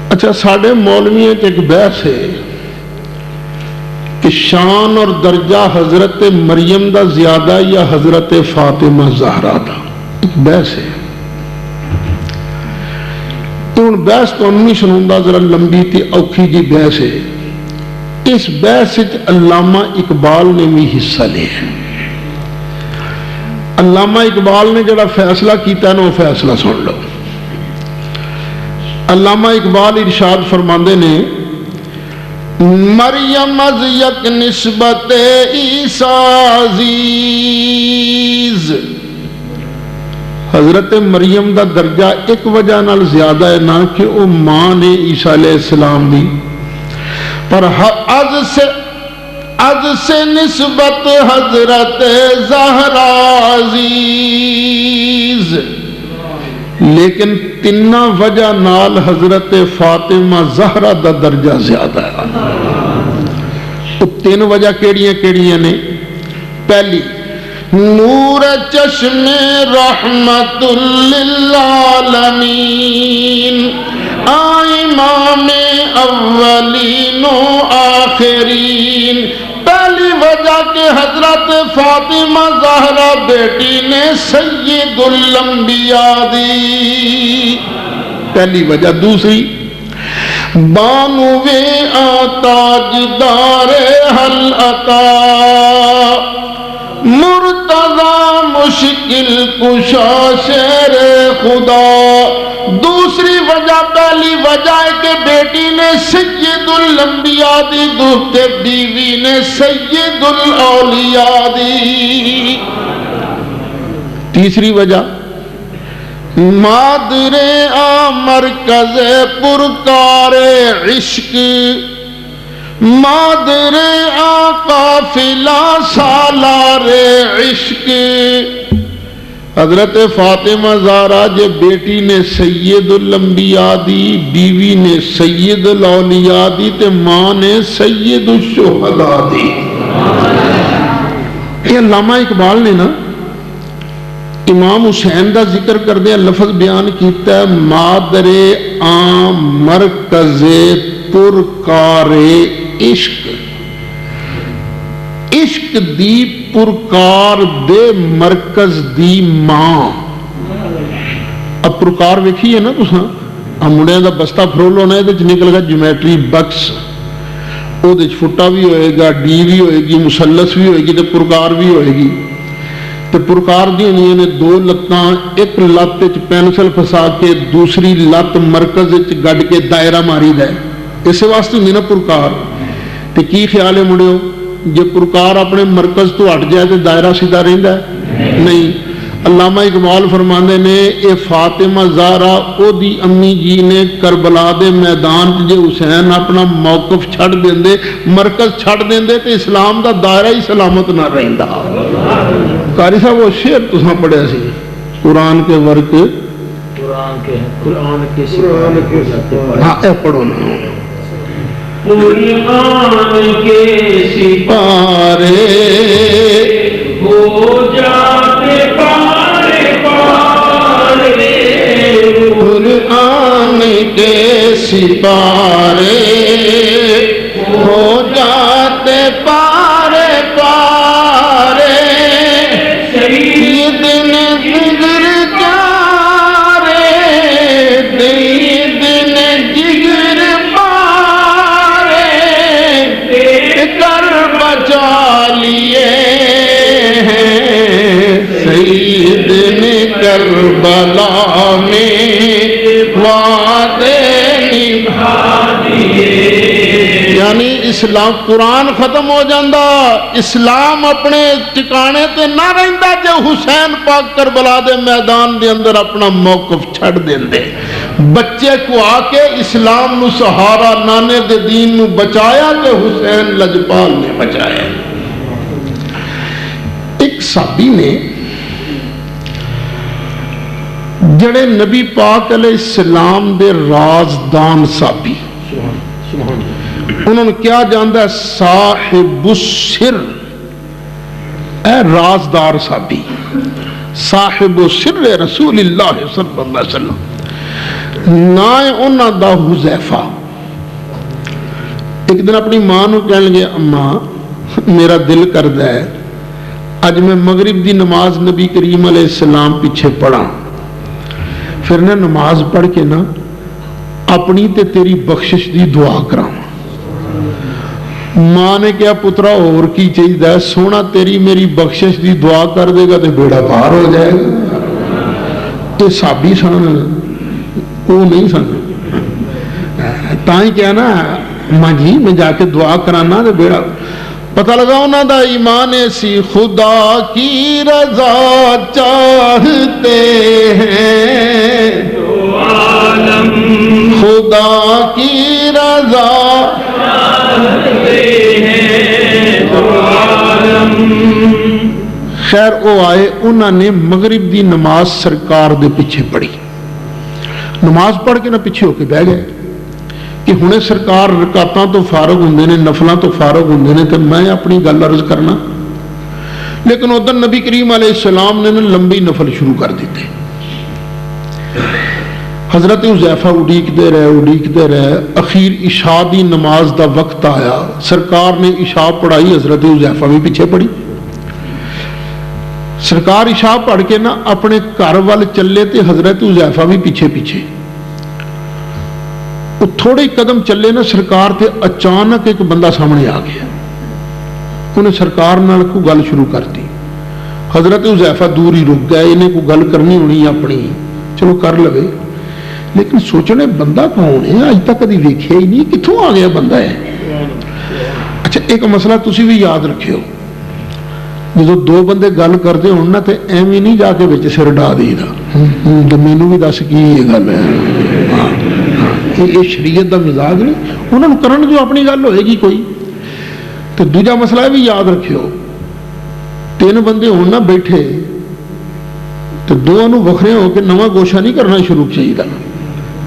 اچھا ساڑھے مولویوں ایک بحث ہے کہ شان اور درجہ حضرت مریم دا زیادہ یا حضرت فاطمہ زہرا دا، ایک بحث ہے۔ ہوں بحث تو نہیں سنوں، ذرا لمبی تے اوکھی جی بحث ہے۔ اس بحث علامہ اقبال نے بھی حصہ لیا۔ علامہ اقبال نے جڑا فیصلہ کیتا ہے نا وہ فیصلہ سن لو۔ علامہ اقبال ارشاد فرماندے نے مریم از یک نسبت عیسیٰ زی حضرت مریم دا درجہ ایک وجہ نال زیادہ ہے نا کہ وہ ماں نے عیسیٰ علیہ السلام دی، پر از سے نسبت حضرت زہرا عزیز، لیکن تینہ وجہ نال حضرت فاطمہ زہرا دا درجہ زیادہ ہے۔ تو تین وجہ کیڑیاں نے؟ پہلی، نور چشم رحمت للعالمین، امام اولین و آخرین۔ پہلی وجہ کہ حضرت فاطمہ زہرا بیٹی نے سید الانبیاء دی، پہلی وجہ۔ دوسری، بانوے تاجدار حل عطا، مرتضی مشکل کشا شیر خدا۔ دوسری وجہ، پہلی وجہ ہے کہ بیٹی نے سید الانبیاء دی، دوسرے بیوی نے سید الاولیاء دی۔ تیسری وجہ، مادر مرکز پرکار عشق، مادر قافلہ سالار عشق۔ حضرت فاطمہ زہرا جے بیٹی نے سید الانبیاء دی، بیوی نے سید الاولیاء دی، تے ماں نے سید الشہداء دی۔ یہ علامہ اقبال نے نا امام حسین دا ذکر کردے لفظ بیان کیتا ہے، مادر عام مرکز پرکار عشق، عشق دی پرکار دے مرکز دی ماں۔ اب پرکار ویکھی ہے نا تساں، منڈے دا بستہ فرول ہونا ہے، نکل گا جیومیٹری بکس، وہ فٹا بھی ہوئے گا، ڈی بھی ہوئے گی، مثلث بھی ہوئے گی، تے پرکار بھی ہوئے گی۔ تے پرکار دی ہونی نے دو لتاں، ایک لت پینسل پھسا کے دوسری لت مرکز گڈ کے دائرہ ماری دے، اس واسطے ہونی نا پرکار۔ تے کی خیال ہے مڑیو، جے پرکار اپنے مرکز تو ہٹ جائے تو دائرہ سیدھا رہندا ہے؟ نہیں۔ علامہ اقبال فرماندے نے اے فاطمہ زہرا او دی امی جی نے کربلا دے میدان جے حسین اپنا موقف چھڑ دیندے، مرکز چھڑ دیندے تے اسلام دا دائرہ ہی سلامت نہ رہندا۔ قاری صاحب وہ شعر تساں پڑھیا سی، قرآن کے ورق، قرآن کے ہاں اے پڑھو نا، قرآن کے سپارے ہو جاتے پارے پارے، قرآن کے سپارے ہو جاتے پارے پارے، یہ دن جگر جارے، یہ دن جگر کر بچا لیے ہیں سید نے کربلا میں وعدے نبھا دیے۔ یعنی اسلام قرآن ختم ہو جاندہ، اسلام اپنے ٹکانے تے نہ رہندا جو حسین پاک کربلا دے میدان دے اندر اپنا موقف چھڑ دیندے۔ بچے کو آ کے اسلام نو سہارا، نانے دے دین نو بچایا کہ حسین لجپال نے بچایا۔ ایک صحابی نے جڑے نبی پاک علیہ السلام دے رازدان صحابی، انہوں نے کیا جاندا ہے صاحب السر، اے رازدار صحابی، صاحب السر رسول اللہ صلی اللہ علیہ وسلم، نائے انہ دا حذیفہ۔ ایک دن اپنی ماں نو کہنے لگے، اماں میرا دل کردا ہے اج میں مغرب دی نماز نبی کریم علیہ السلام پیچھے پڑھا، پھر نہ نماز پڑھ کے نا اپنی تے تیری بخشش دی دعا کراں۔ ماں نے کیا پترا اور کی چاہیے، سونا تیری میری بخشش دی دعا کر دے گا تو بیڑا پار ہو جائے گا۔ تو صحابی سن، وہ نہیں سن، تائیں کیا نا ماں جی میں جا کے دعا کرانا تو بیڑا۔ پتہ لگا انہوں دا ایمان سی خدا کی رضا چاہتے ہیں خدا کی رضا خیر وہ آئے انہوں نے مغرب دی نماز سرکار دے پیچھے پڑھی نماز پڑھ کے نہ پیچھے ہو کے بہ گئے کہ ہنے سرکار رکعتاں تو فارغ ہوندے نے نفلاں تو فارغ ہوندے نے تے میں اپنی گل عرض کرنا لیکن ادھر نبی کریم علیہ السلام نے لمبی نفل شروع کر دیتے حضرت حذیفہ اڈیکتے رہے اخیر عشاء دی نماز دا وقت آیا سرکار نے عشاء پڑھائی حضرت حذیفہ بھی پیچھے پڑھی سرکار عشاء پڑھ کے نا اپنے گھر وال چلے تے حضرت حذیفہ بھی پیچھے وہ تھوڑے قدم چلے نا سرکار تے اچانک ایک بندہ سامنے آ گیا انہیں سرکار نال کوئی گل شروع کر دی حضرت حذیفہ دور ہی رک گئے انہیں کوئی گل کرنی ہونی اپنی چلو کر لوے لیکن سوچنے بندہ کون ہے اج تک کدی ویکھیا ہی نہیں کتھوں آ گیا بندہ ہے اچھا ایک مسئلہ تسی بھی یاد رکھیو جدو دو بندے گل کرتے ہون نا تے ایویں نہیں جا کے وچ سر ڈا دیدا مینوں بھی دس کی یہ گل ہے یہ شریعت دا مزاج نہیں انہوں نے کرن جو اپنی گل ہوئے گی کوئی تو دوجا مسئلہ بھی یاد رکھیو تین بندے ہون نا بیٹھے تو دونوں وکھرے ہو کے نواں گوشہ نہیں کرنا شروع چاہیے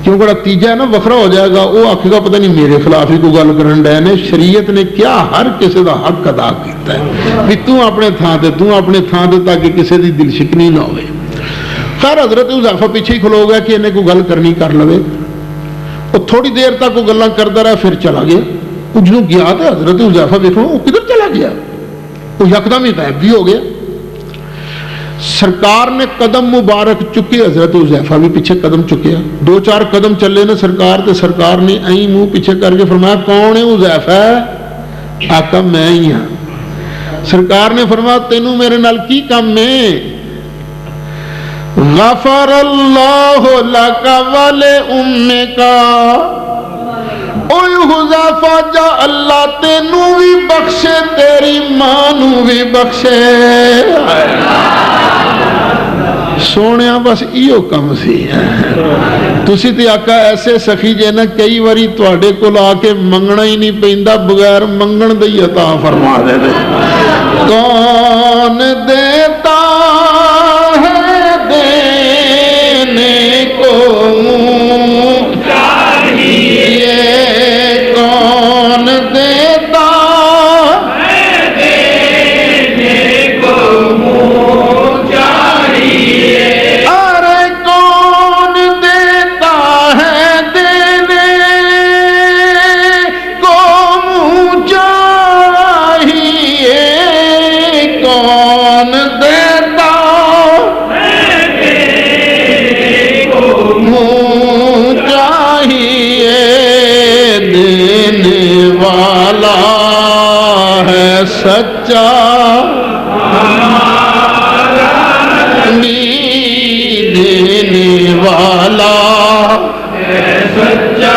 کیونکہ تیجا ہے نا وکھرا ہو جائے گا وہ آکھے گا پتہ نہیں میرے خلاف ہی کوئی گل کرن ڈے نے شریعت نے کیا ہر کسی دا حق ادا کیتا ہے بھی تو اپنے تھان تے تاکہ کسی دی دل شکنی نہ ہوئے خیر حضرت حذیفہ پیچھے ہی کھلو گیا کہ انہیں کوئی گل کرنی کر لوے وہ تھوڑی دیر تک وہ گلاں کرتا رہا پھر چلا گیا وہ جدوں گیا تو حضرت حذیفہ دیکھو وہ کدھر چلا گیا وہ یکدم ہی غائب بھی ہو گیا سرکار نے قدم مبارک چکے حضرت حذیفہ بھی پیچھے قدم چکیا دو چار قدم چلے نا سرکار تے سرکار نے این منہ پیچھے کر کے فرمایا کون ہے حذیفہ آقا میں ہی ہاں سرکار نے فرمایا تینوں میرے نال کی کم ہے غفر اللہ لک ولأمک اوہ حذیفہ جا اللہ تینوں بھی بخشے تیری ماں نو بھی بخشے سونیا بس ایو کم سی تسی تے آقا ایسے سخی جے نا کئی واری تواڈے کول آ کے منگنا ہی نہیں پیندا بغیر منگن دے عطا فرما دے کون دیتا ہے دینے کو چاہیے کون دیتا ہے دینے کو چاہیے ارے کون دیتا ہے دینے کو چاہیے کون دیتا چاہیے دینے والا ہے سچا دینے والا ہے سچا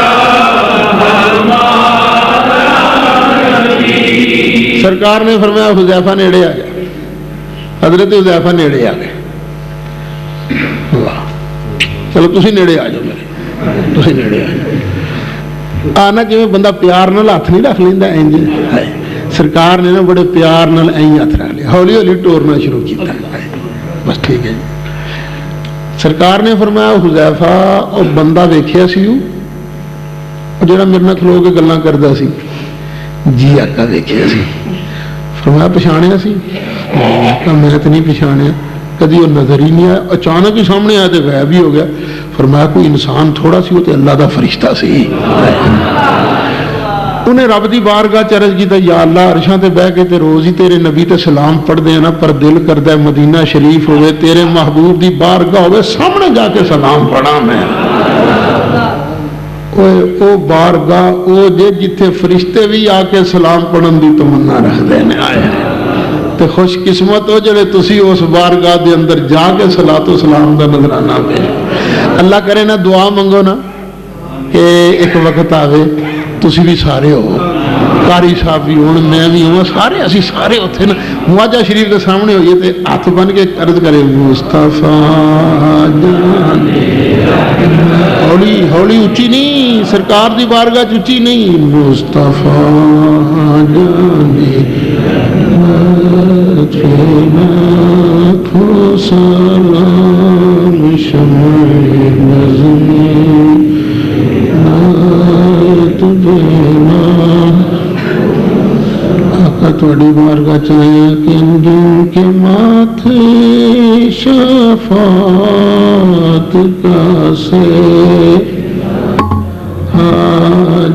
سرکار نے فرمایا حذیفہ نیڑے آ گیا حضرت حذیفہ نیڑے آ گئے چلو تسی نیڑے آ جاؤ میرے تسی نیڑے آ جاؤ آنا کہ بندہ پیار نال ہاتھ نہیں رکھ لیندا انج ہے سرکار نے نا بڑے پیار نال این ہاتھ رکھ لیا ہولی ہولی ٹورنا شروع کیتا بس ٹھیک ہے سرکار نے فرمایا حذیفہ او بندہ ویکھیا سی او جڑا میرے نال کھلو کے گلاں کردا سی جی آقا ویکھیا سی فرمایا پہچانیا سی آقا میں تے نہیں پہچانیا کدی وہ نظر ہی نہیں آیا اچانک ہی سامنے آیا تو غائب ہی ہو گیا فرمایا کوئی انسان تھوڑا سی وہ تو اللہ دا فرشتہ سی انہیں رب دی بارگاہ چرج کیتا یا اللہ عرشاں تے بہ کے تے روز ہی تیرے نبی تے سلام پڑھ دے نا پر دل کردا ہے مدینہ شریف ہوئے تیرے محبوب دی بارگاہ ہوئے سامنے جا کے سلام پڑھا میں او بارگاہ او جے جتھے فرشتے بھی آ کے سلام پڑھن دی تمنا رکھ دینے آئے تے خوش قسمت ہو جڑے تسی اس بارگاہ دے اندر جا کے صلاۃ و سلام دا نظرانہ بھیجو اللہ کرے نا دعا منگو نا کہ ایک وقت آوے تسی بھی سارے ہو قاری صاحب بھی ہوں میں بھی ہوں سارے اسی سارے اتنے نا مواجہ شریف کے سامنے ہوئیے تے ہاتھ بن کے عرض کرے مصطفیٰ جان ہولی ہولی اچھی نہیں سرکار دی بارگاہ اچھی نہیں مصطفیٰ جان کو سلام شمع نظمی آقا تھوڑی بارگاہ چاہیے کہ جن کے ماتھے شفاعت کا سے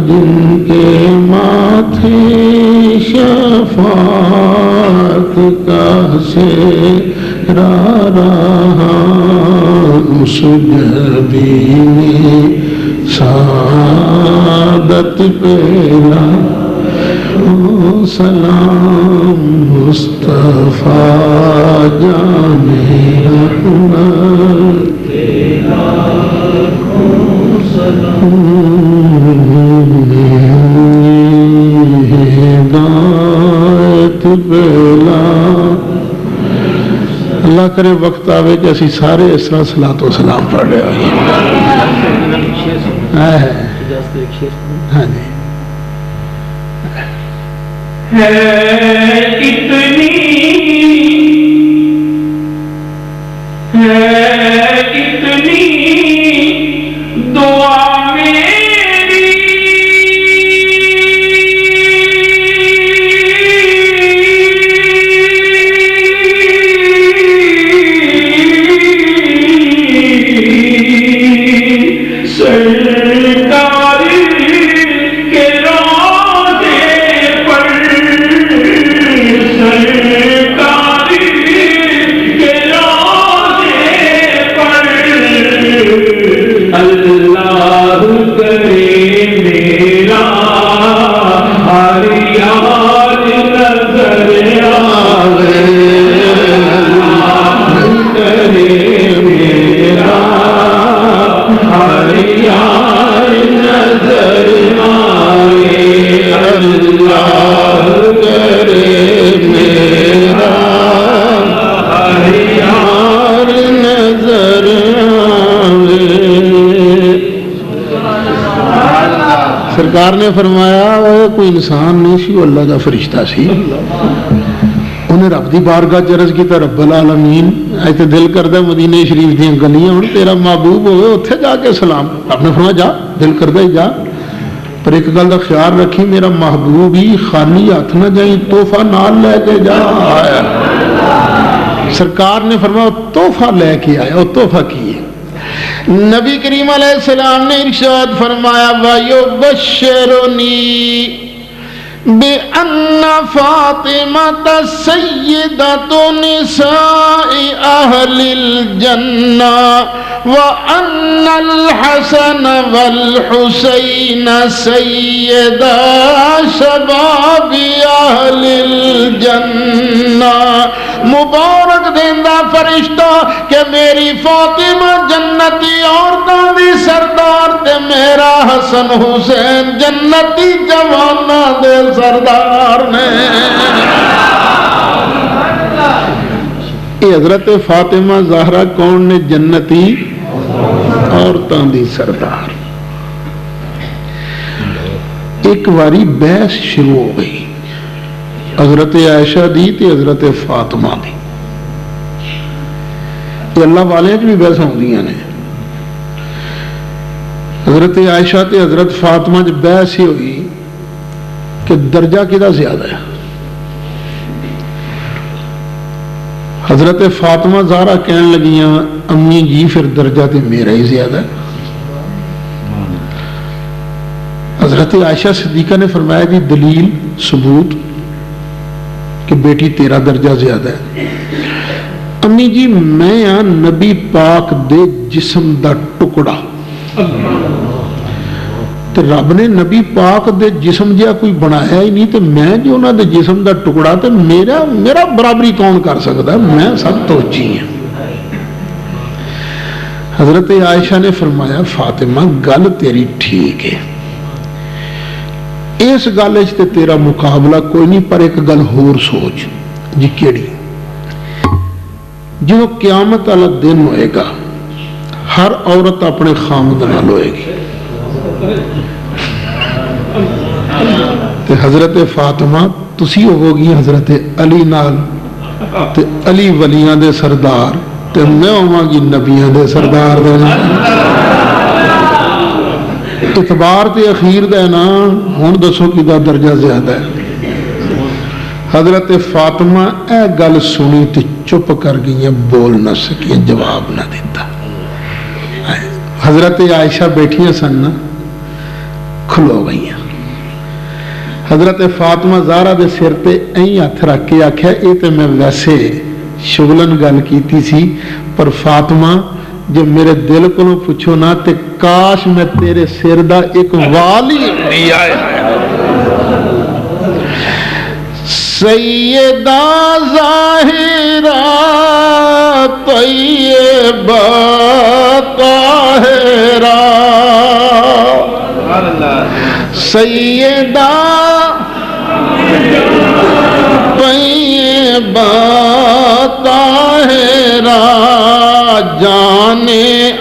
جن کے ماتھے شفاعت کا سے رہا اس جبی میں سعادت پہلا سلام مصطفیٰ جان رحمت ہدایت پہلا اللہ کرے وقت آوے کہ اسی سارے اس طرح صلاۃ و سلام پڑھ رہے ہوئے ہاں جی اتنی دعا میری سرکار کے روضے پر سرکار کے روضے پر اللہ کرے میرا ہر یار نظر آوے اللہ کرے میرا ہر یار نظر آوے اللہ کرے میرا ہر یار نظر آوے سرکار نے فرمایا وہ کوئی انسان نہیں سی وہ اللہ کا فرشتہ سی انہیں رب دی بارگاہ چرز کی رب العالمین ایتے دل کردہ مدینہ شریف دیاں گلیاں ہوں تیرا محبوب ہوئے اتھے جا کے سلام آپ نے فرمایا جا دل کردہ ہی جا پر ایک گل کا خیال رکھی میرا محبوب ہی خالی ہاتھ نہ جائیں تحفہ نال لے کے جا آیا سرکار نے فرمایا تحفہ لے کے آیا وہ تحفہ کی نبی کریم علیہ السلام نے ارشاد فرمایا وَيُبَشِّرُنِي بِأَنَّ فَاطِمَةَ سَيِّدَةُ نِسَاءِ أَهْلِ الْجَنَّةِ وَأَنَّ الْحَسَنَ وَالْحُسَيْنَ سَيِّدَا شَبَابِ أَهْلِ الْجَنَّةِ مبارک دیندہ فرشتہ کہ میری فاطمہ جنتی عورتوں دی سردار تے میرا حسن حسین جنتی جوانہ دے سردار نے یہ حضرت فاطمہ زہرا کون نے جنتی عورتوں دی سردار ایک واری بحث شروع ہو گئی حضرت عائشہ دی تے حضرت فاطمہ دی یہ اللہ والے بھی بحث ہوندیاں نے حضرت عائشہ تے حضرت فاطمہ جو بحث ہی ہوئی کہ درجہ کدھا زیادہ ہے حضرت فاطمہ زہرا کہنے لگیاں امی جی پھر درجہ تے میرا ہی زیادہ ہے حضرت عائشہ صدیقہ نے فرمایا جی دلیل ثبوت کہ بیٹی تیرا درجہ زیادہ ہے امی جی میں نبی پاک دے جسم دا ٹکڑا تو رب نے نبی پاک دے جسم جہا کوئی بنایا ہی نہیں تو میں جو انہوں دے جسم دا ٹکڑا تو میرا برابری کون کر سکتا ہے میں سب تو اچھی ہوں حضرت عائشہ نے فرمایا فاطمہ گل تیری ٹھیک ہے اس گل تے تیرا مقابلہ کوئی نہیں، پر ایک گل ہور سوچ جی کیڑی؟ جو قیامت والا دن ہوئے گا ہر عورت اپنے خامد نال ہوئے گی، تے حضرت فاطمہ تسی ہوو گی حضرت علی نال، تے علی ولیاں دے سردار، تے میں ہوواں گی نبیاں دے سردار دے نال۔ اعتبار تے اخیر دے نا، ہن دسو کدا درجہ زیادہ ہے؟ حضرت فاطمہ اے گل سنی تے چپ کر گئی، بول نہ سکی، جواب نہ دیتا۔ حضرت عائشہ بیٹھیاں سن نا، کھلو گئیاں۔ حضرت فاطمہ زہرا دے سر تے این ہاتھ رکھ کے آکھیا اے تے میں ویسے شغلن گل کیتی سی، پر فاطمہ جب میرے دل کو پوچھو نا تے کاش میں تیرے سر دا ایک والی نہیں آیا۔ سیدہ ظاہرہ طیبہ طاہرہ، سیدہ طیبہ طاہرہ، جان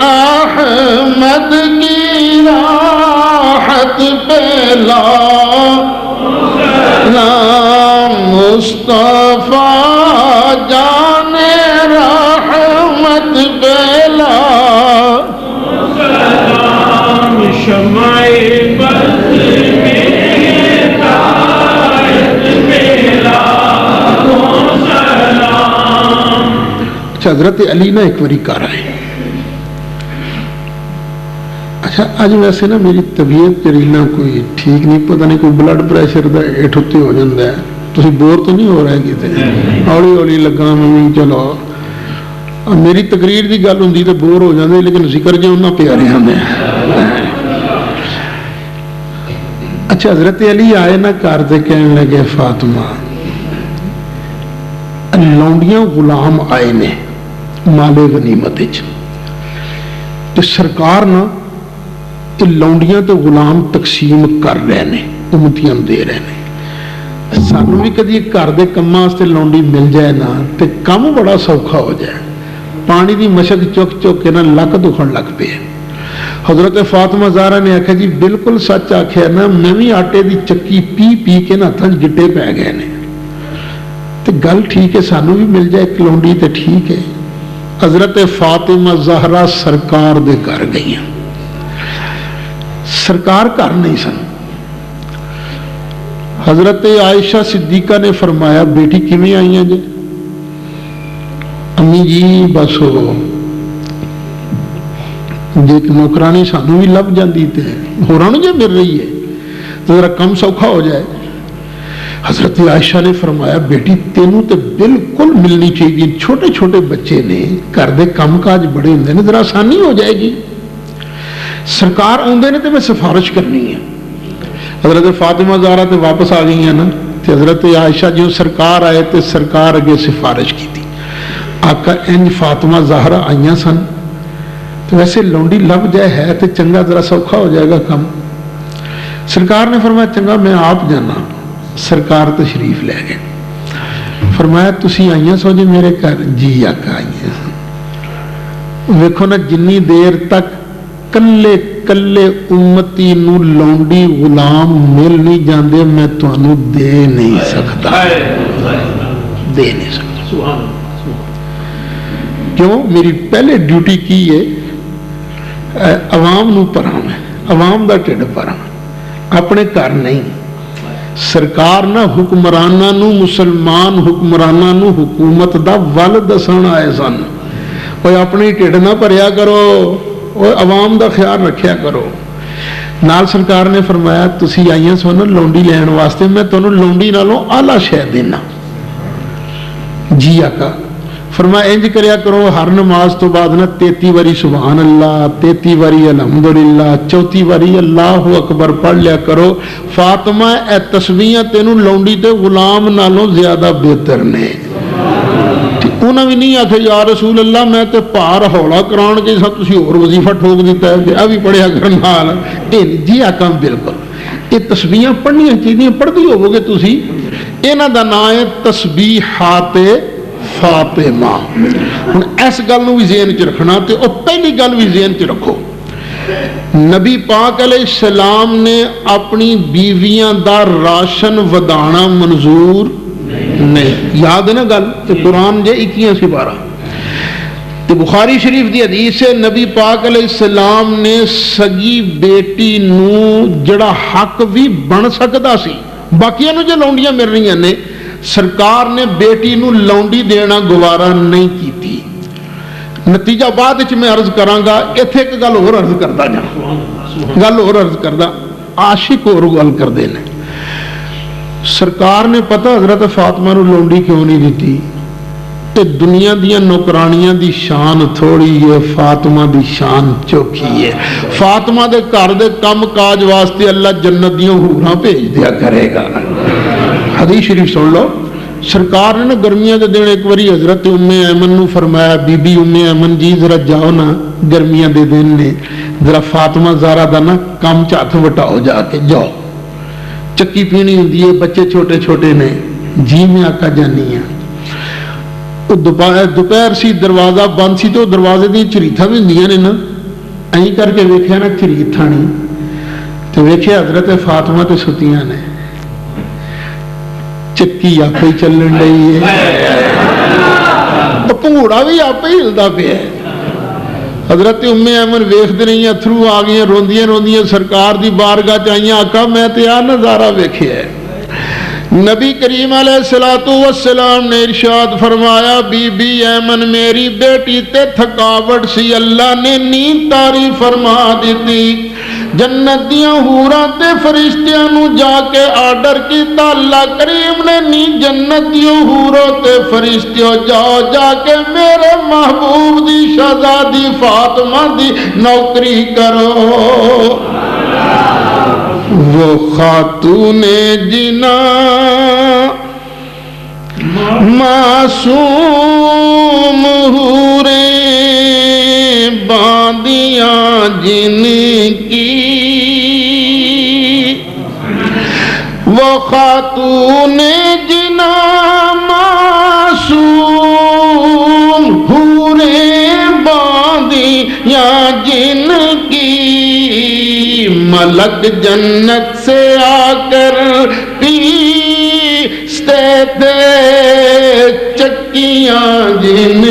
احمد کی راحت پہ مصطفیٰ جان رحمت بلا، شمع بدر میں ہدایت ملا، اچھا حضرت علی نا ایک باری کر آئے۔ اچھا اج ویسے نا میری طبیعت جڑی نا کوئی ٹھیک نہیں، پتہ نہیں کوئی بلڈ پریشر دا ہیٹھ اتتے ہو جاتا ہے، تسی بور تو نہیں ہو رہے کتے؟ ہولی ہولی لگا میں چلو، میری تقریر دی گل ہوندی تے بور ہو جاندے، لیکن ذکر جو انہاں پیارے ہوندے۔ اچھا حضرت علی آئے نا گھر تے کہنے لگے فاطمہ لونڈیاں غلام آئے نے مال غنیمت وچ، تے سرکار نا لونڈیاں تے غلام تقسیم کر رہے ہیں، امتیاں دے رہے ہیں۔ سانو بھی کدی گھر دے کماں واسطے لونڈی مل جائے نا تے کم بڑا سوکھا ہو جائے، پانی دی مشک چک چک کے نا لک دکھن لگ پے۔ حضرت فاطمہ زہرا نے آکھیا جی بالکل سچ آکھیا نا، میں بھی آٹے دی چکی پی پی کے نا ہتھاں گٹے پی گئے نے، تے گل ٹھیک ہے سانو بھی مل جائے ایک لونڈی تے ٹھیک ہے۔ حضرت فاطمہ زہرا سرکار دے گھر گئی، سرکار گھر نہیں سن۔ حضرت عائشہ صدیقہ نے فرمایا بیٹی کیویں آئی ہیں جی؟ امی جی بس جی نوکرانی سانو بھی لب جاندی تے ہوراں نوں جے مل رہی ہے تو ذرا کم سوکھا ہو جائے۔ حضرت عائشہ نے فرمایا بیٹی تینوں تے بالکل ملنی چاہیے، چھوٹے چھوٹے بچے نے، گھر دے کام کاج بڑے ہوندے نے، ذرا آسانی ہو جائے گی۔ سرکار آندے نے تے میں سفارش کرنی ہے۔ حضرت فاطمہ زہرا تے واپس آ گئی ہیں نا، تے حضرت عائشہ جو سرکار آئے تے سرکار اگے سفارش کی تھی، آقا انج فاطمہ زہرا آئیاں سن تو ویسے لونڈی لب جائے ہے تے چنگا ذرا سوکھا ہو جائے گا کم۔ سرکار نے فرمایا چنگا میں آپ جانا۔ سرکار تشریف لے گئے، فرمایا تسی آئیاں سو جی میرے گھر؟ جی آقا آئیاں سن۔ ویکھو نا جنی دیر تک کلے کلے امتی نو لونڈی غلام مل نہیں جاندے میں تانوں دے نہیں سکتا، دے نہیں سکتا۔ کیوں؟ میری پہلے ڈیوٹی کی ہے عوام نو پرھاواں، عوام دا ٹھڈ بھراں، اپنے گھر نہیں۔ سرکار نہ حکمراناں نو، مسلمان حکمراناں نو حکومت دا ول دسن آئے سن، کوئی اپنی ٹھڈ نہ بھریا کرو، اور عوام دا خیال رکھیا کرو۔ نال سرکار نے فرمایا تسی آئیاں سو نا لونڈی لین واسطے، میں تانوں لونڈی نالوں اعلیٰ شے دینا۔ جی آقا۔ فرمایا انج کریا کرو ہر نماز تو بعد نا 33 واری سبحان اللہ، 33 واری الحمدللہ، 34 واری اللہ اکبر پڑھ لیا کرو۔ فاطمہ اے تسبیحاں تینوں لونڈی تے غلام نالوں زیادہ بہتر نے۔ انہاں بھی نہیں آکھے یا رسول اللہ میں تے پار ہولا کران کے سب تسی اور وظیفہ ٹھوک دیتا ہے کہ ابھی پڑھیا کرن نال۔ جی آقا بالکل یہ تسبیحاں پڑھنیاں چاہیے، پڑھتے ہوو گے تسی۔ یہاں کا نام ہے تسبیحات فاطمہ۔ ہوں اس گل بھی ذہن چ رکھنا، تو وہ پہلی گل بھی ذہن چ رکھو، نبی پاک علیہ السلام نے اپنی بیویاں دا راشن ودانا منظور نہیں، یاد ہے نا گل؟ تو قرآن جے 21 سپارہ تو بخاری شریف دی حدیث ہے، نبی پاک علیہ السلام نے سگی بیٹی نو جڑا حق بھی بن سکتا سی، باقیاں نو جو لونڈیاں مل رہی نے، سرکار نے بیٹی نو لونڈی دینا گوارا نہیں کیتی۔ نتیجہ بعد وچ میں عرض کراں گا، ایتھے ایک گل اور عرض کردا جا، گل اور عرض کردا، عاشق اور گل کردے نے۔ سرکار نے پتہ حضرت فاطمہ نو لونڈی کیوں نہیں دیتی؟ تے دنیا دیاں نوکرانیاں دی شان تھوڑی ہے، فاطمہ دی شان چوکھی ہے۔ فاطمہ دے گھر دے کم کاج واسطے اللہ جنت دیاں حوراں بھیج دیا کرے گا۔ حدیث شریف سن لو، سرکار نے گرمیاں دے دن ایک باری حضرت ام ایمن نو فرمایا، بی بی ام ایمن جی ذرا جاؤ نا، گرمیاں دے دن نے ذرا فاطمہ زہرا دا نا کم چھ وٹاؤ، جا کے جاؤ، چکی پینی ہوندی ہے، بچے چھوٹے چھوٹے نے۔ جی میں آقا جانی ہاں۔ دوپہر سی، دروازہ بند سی، تو دروازے دی چریتھا بھی ہوندیاں نے نا، این کر کے ویکھیا نا چریتھا نہیں، تو ویکھیا حضرت فاطمہ تے ستیاں نے، چکی آپ ہی چلن رہی ہے، پنگوڑا بھی آپ ہی ہلدا پیا ہے۔ حضرت ام ایمن ویکھدے رہی، اتھرو آ گئی، روندیاں روندیاں سرکار دی بارگاہ چ آئیاں، آقا میں تے آ نظارہ ویکھیا ہے۔ نبی کریم علیہ السلام نے ارشاد فرمایا، بی بی ایمن میری بیٹی تے تھکاوٹ سی، اللہ نے نیند طاری فرما دیتی۔ جنت دیاں حوراں تے فرشتیاں نو جا کے آرڈر کیتا، اللہ کریم نے نی جنت دیاں حوروں تے فرشتیوں جاؤ جا کے میرے محبوب دی شہزادی فاطمہ دی نوکری کرو۔ وہ خاتون جنا معصوم حوریں باندیاں جن کی، وہ خاتون جنا معصوم حوریں باندیاں جن کی، ملک جنت سے آ کر پیستے تھے چکیاں جن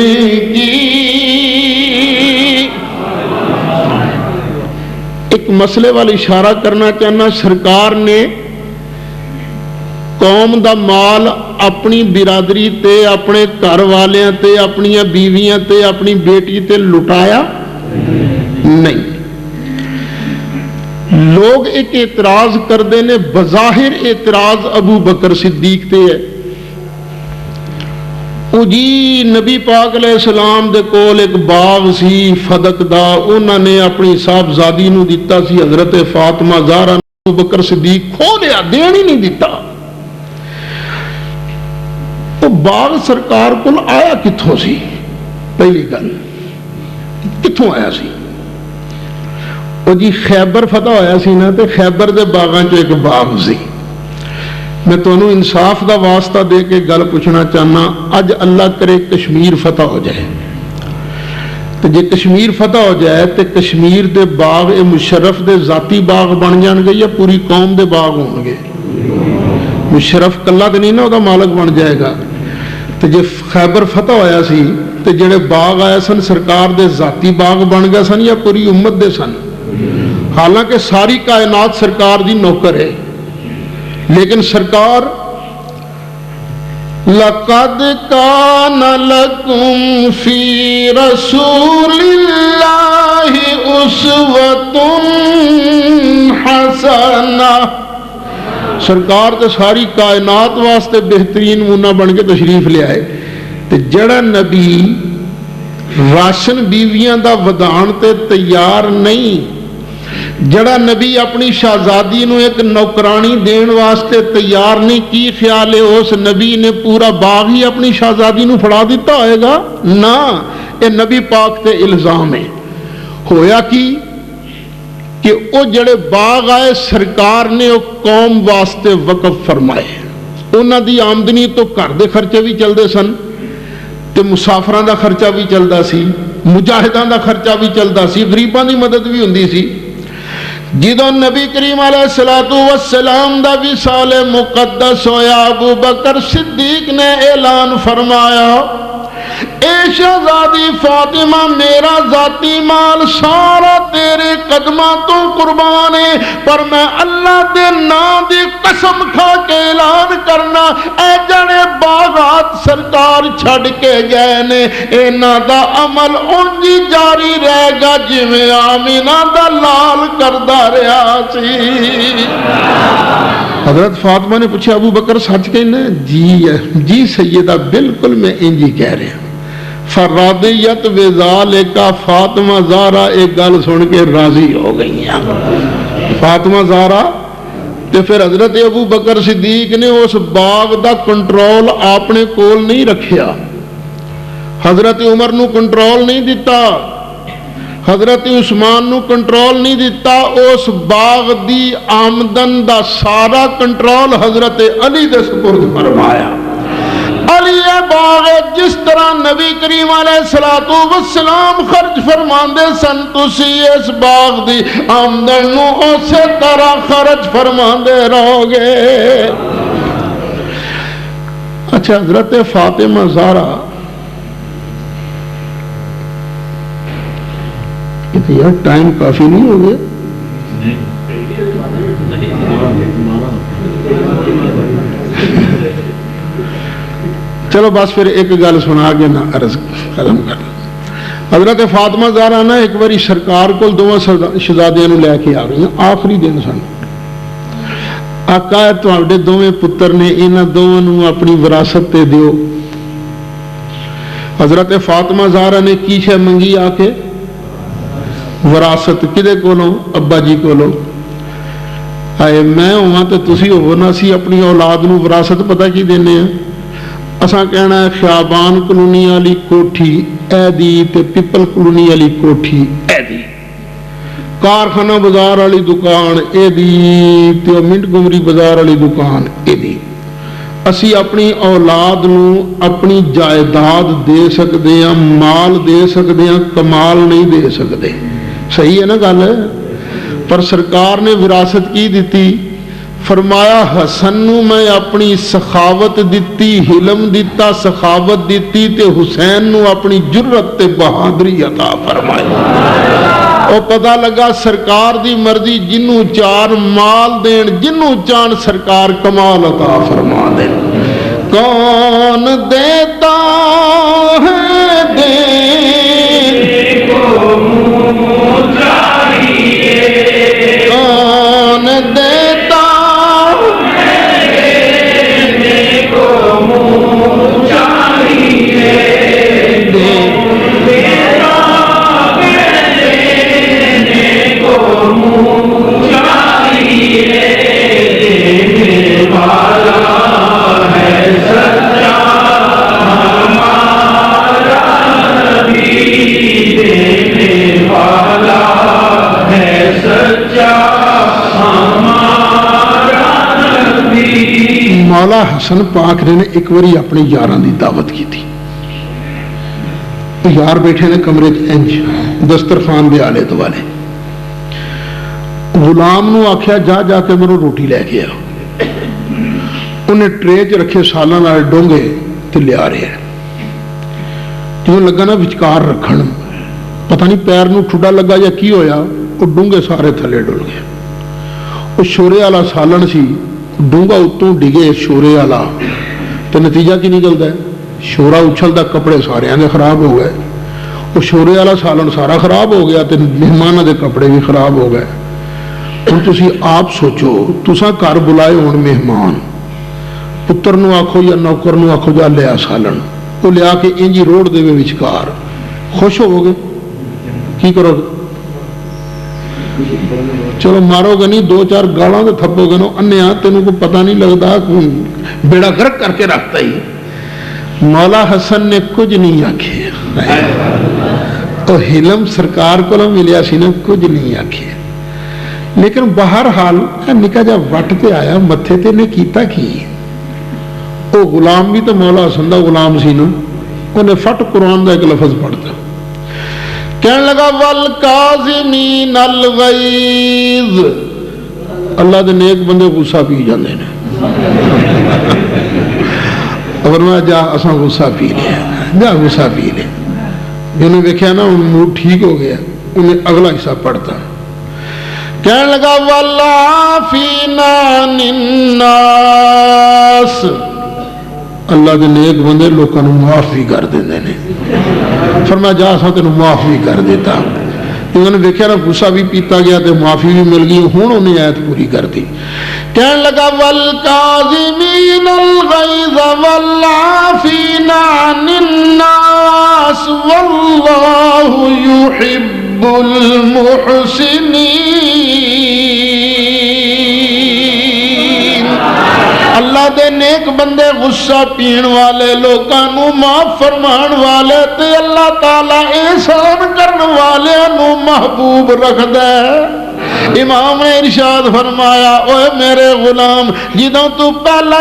کی۔ ایک مسئلے والا اشارہ کرنا چاہنا، سرکار نے قوم دا مال اپنی برادری تے، اپنے گھر والیاں تے، اپنی بیویاں تے، اپنی بیٹی تے لٹایا نہیں۔ لوگ ایک اعتراض کردے نے، بظاہر اعتراض ابو بکر صدیق تے ہے، او جی نبی پاک علیہ السلام دے کول ایک باغ سی فدق دا، انہوں نے اپنی صاحبزادی نو دیتا سی حضرت فاطمہ زہرا، ابو بکر صدیق کھو لیا، دین ہی نہیں دیتا۔ تو باغ سرکار کول آیا کتھوں سی؟ پہلی گل کتھوں آیا سی؟ وہ جی خیبر فتح ہویا سی نا، تے خیبر دے باغاں چ ایک باغ سی۔ میں تمہیں انصاف دا واسطہ دے کے گل پوچھنا چاہنا، اج اللہ کرے کشمیر فتح ہو جائے، تو جے کشمیر فتح ہو جائے تو کشمیر دے باغ اے مشرف دے ذاتی باغ بن جان گے یا پوری قوم دے باغ ہون گے؟ مشرف کلا تے نہیں نا وہ مالک بن جائے گا۔ تو جے خیبر فتح ہویا سی تو جڑے باغ آئے سن سرکار دے ذاتی باغ بن گئے سن یا پوری امت دے سن؟ حالانکہ ساری کائنات سرکار دی نوکر ہے، لیکن سرکار لَقَدْ كَانَ لَكُمْ فِي رَسُولِ اللَّهِ أُسْوَةٌ حَسَنَةٌ، سرکار تے ساری کائنات واسطے بہترین نمونہ بن کے تشریف لے آئے۔ تے جڑا نبی راشن بیویاں دا ودان تے تیار نہیں، جڑا نبی اپنی شہزادی نو ایک نوکرانی دین واسطے تیار نہیں، کی خیال ہے اس نبی نے پورا باغ ہی اپنی شہزادی نو پھڑا دیتا ہوئے گا؟ نہ، اے نبی پاک تے الزام ہے۔ ہویا کی کہ وہ جڑے باغ آئے سرکار نے وہ قوم واسطے وقف فرمائے. انہاں دی آمدنی تو گھر دے خرچے بھی چلتے سن تے مسافراں دا خرچہ بھی چلتا سی, مجاہداں دا خرچہ بھی چلتا سی, غریباں دی مدد بھی ہوندی سی. جدوں نبی کریم علیہ الصلوۃ والسلام دا وصال مقدس ہویا, ابو بکر صدیق نے اعلان فرمایا اے شہزادی فاطمہ میرا ذاتی مال سارا تیرے قدماں تو قربان ہے, پر میں اللہ دے نام دی قسم کھا کے اعلان کرنا اے جڑے باغات سرکار چھڑ کے گئے نے انہاں دا عمل اونجی جاری رہے گا جویں آمینہ دا لال کردا رہا سی. حضرت فاطمہ نے پوچھا ابو بکر سچ کہنا ہے؟ جی سیدہ بالکل میں انجی کہہ رہا ہوں. فرادیت وذالک فاطمہ زہرا ایک گل سن کے راضی ہو گئی ہیں. فاطمہ زہرا تے پھر حضرت ابو بکر صدیق نے اس باغ دا کنٹرول اپنے کول نہیں رکھیا, حضرت عمر نو کنٹرول نہیں دیتا, حضرت عثمان نو کنٹرول نہیں دیتا. اس باغ دی آمدن دا سارا کنٹرول حضرت علی دے سپرد فرمایا. علی باغ جس طرح نبی کریم علیہ الصلوۃ والسلام خرچ فرماندے سن تسی اس باغ دی آمدن نو اسی طرح خرچ فرماندے رہو گے. اچھا حضرت فاطمہ زہرا یار ٹائم کافی نہیں ہو گیا؟ چلو بس پھر ایک گل سنا کے نہ عرض ختم کر. حضرت فاطمہ زہرا نا ایک باری سرکار کو دونوں شہزادیاں نو لے کے آ گئی, آخری دن سن. آقا تواڈے دوویں پتر نے انہاں دوواں نو اپنی وراثت تے دیو. حضرت فاطمہ زہرا نے کی شے منگی آ کے؟ وراثت. کدے کولوں؟ ابا جی کولوں. آئے میں ہوا تو تسی ہو نا, سی اپنی اولاد نو وراثت پتہ کی دینے ہیں؟ اساں کہنا ہے خیابان کلونی والی کوٹھی اے دی تے پیپل کلونی والی کوٹھی اے دی, کارخانہ بازار والی دکان اے دی تے منٹ گمری بازار والی دکان اے دی. اسی اپنی اولاد نو اپنی جائیداد دے سکتے ہیں, مال دے سکتے ہیں, کمال نہیں دے سکتے. صحیح ہے نا گل؟ پر سرکار نے وراثت کی دیتی؟ فرمایا حسن نو میں اپنی سخاوت دیتی, حلم دیتا, سخاوت دیتی, تے حسین نو اپنی جرت تے بہادری عطا فرمائی. او پتہ لگا سرکار دی مرضی, جنوں چار مال دین, جنوں چان سرکار کمال عطا فرما دین. کون دیتا ہے دین کو منہ چاہیے, کون دیتا مولا حسن پاک نے ایک باری اپنی یاران دی دعوت کی تھی. یار بیٹھے نے کمرے انج دسترخوان دے آلے دوالے. غلام نو آکھیا جا جا کے میرے روٹی لے کے آ. انہیں ٹرے چ رکھے سالاں نال ڈونگے تے لیا رہے ہیں. جو لگا نا وچکار رکھن, پتہ نہیں پیر نو ٹھڈا لگا یا کی ہویا, وہ ڈونگے سارے تھلے ڈل گئے. وہ شورے والا سالن سی, ڈونگا اتوں ڈگے شورے والا, تو نتیجہ کی نکلتا ہے؟ شورا اچھلتا, کپڑے سارے دے خراب ہو گئے. وہ شورے والا سالن سارا خراب ہو گیا, تو مہمانوں دے کپڑے بھی خراب ہو گئے. ہوں تسی آپ سوچو, تساں گھر بلائے ہون مہمان, پتر نو آکھو یا نوکر نو آکھو جا لیا سالن, وہ لیا کے انجی روڑ دے وچکار, خوش ہو گے؟ کی کرو گے؟ چلو مارو گے نہیں, دو چار گالاں تو تھپو گے نو, انیا تینوں کو پتہ نہیں لگتا, بیڑا گرک کر کے رکھتا ہی. مولا حسن نے کچھ نہیں آکھے, تو حلم سرکار کو ملیا سی نا, کچھ نہیں آکھے. لیکن بہرحال نکا جا وٹ تے آیا متھے تے نے کیتا کی وہ غلام بھی تو مولا حسن دا غلام سی نا انہیں فٹ قرآن دا ایک لفظ پڑھتا کہنے لگا والکاظمین الغیظ اللہ دے نیک بندے غصہ پی جاندے نے فرمایا جا اساں غصہ پی لیا جا غصہ پی لیا جنہیں دیکھا نا موڈ ٹھیک ہو گیا انہیں اگلا حصہ پڑھتا کہنے لگا والعافین عن الناس اللہ دے نیک بندے لوگوں کو معاف بھی کر دیندے نے فرمایا جا اساں تینوں معاف بھی کر دیتا انہوں نے دیکھا نا غصہ بھی پیتا گیا تو معافی بھی مل گئی ہوں انہیں آیت پوری کر دی کہنے لگا والکاظمین الغیظ والعافین عن الناس واللہ یحب المحسنین اللہ دے نیک بندے غصہ پین والے لوگوں معاف فرمان والے تے اللہ تعالیٰ احسان کرن والے نو محبوب رکھ دے امام نے ارشاد فرمایا اوے میرے غلام جدوں تو پہلا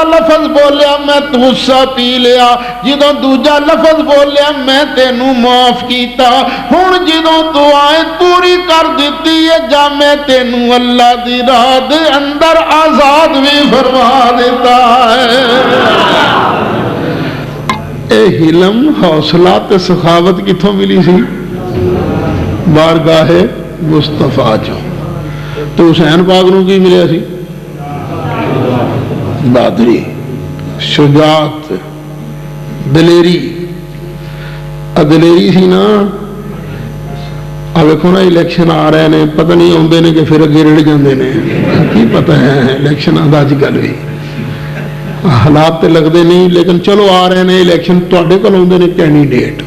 لفظ بولیا میں غصہ پی لیا جدوں دوجا لفظ بولیا میں تینوں معاف کیتا ہن جدوں تو آیت پوری کر دیتی ہے جا میں تینوں اللہ دی راہ دے اندر آزاد بھی فرما دیتا ہے اے حلم حوصلہ تے سخاوت کتھوں ملی سی بارگاہ مصطفیٰ جو تو حسین پاک نو کی ملیا سی بہادری شجاعت دلیری دلیری سی نا اب دیکھو نا الیکشن آ رہے ہیں پتہ نہیں آتے ہیں کہ پھر اگے رڑ جاندے نے کی پتہ ہے الیکشن آدھا اج کل بھی حالات تے لگتے نہیں لیکن چلو آ رہے ہیں الیکشن تواڈے کول آندے نے کینڈیڈیٹ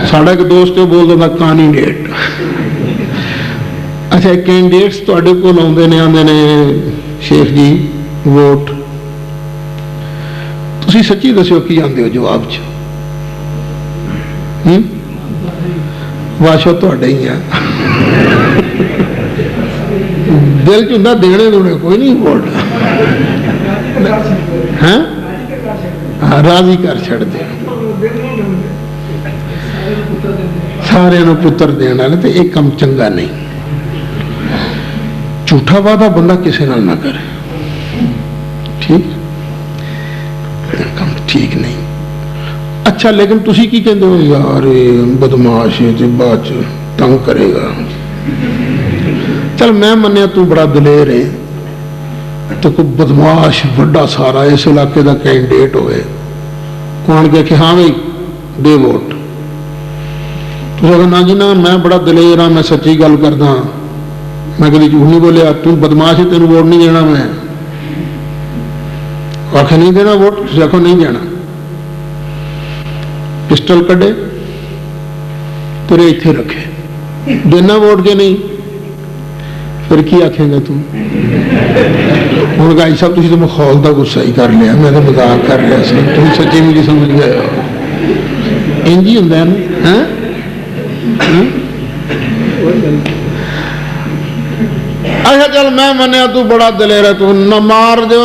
ساڑھا ایک دوست بول دا کینڈیڈیٹ اچھا کینڈیڈیٹس تواڈے کول آندے نے شیخ جی ووٹ تسی سچی دسیو کی آندے ہو جواب چ واشو تواڈے ہی ہے دل چ ہوندا دینے دونے کوئی نہیں ووٹ ہاں راضی کر چھڑ دے سارے نو پتر دینا تو ایک کم چنگا نہیں جھوٹا وعدہ بندہ کسی نال نہ کرے ٹھیک کم ٹھیک نہیں اچھا لیکن تسی کی کہندے ہو یار بدماش ہے بعد تنگ کرے گا چل میں منیا تو بڑا دلیر ہے تو کوئی بدماش بڑا سارا اس علاقے دا کینڈیڈیٹ ہوئے کون کہے کہ ہاں بھائی دے ووٹ تو نا جی نا میں بڑا دلیر ہاں میں سچی گل کردا میں کبھی جھوٹ نہیں بولیا تو بدماش ہے تینوں ووٹ نہیں دینا میں آخر نہیں دینا ووٹ تسی آخو نہیں دینا پسٹل کڈے تیرے اتنے رکھے دینا ووٹ کے نہیں پھر کی آکھیں گا تم ہوں گائی صاحب تھی تو ماحول کا غصہ ہی کر لیا میں تو مذاق کر رہا سی تم سچی میری سمجھ گئے انج ہی ہوندا ہے نا اچھا چل میں منیا تو بڑا دلیر ہے تو نہ مار دے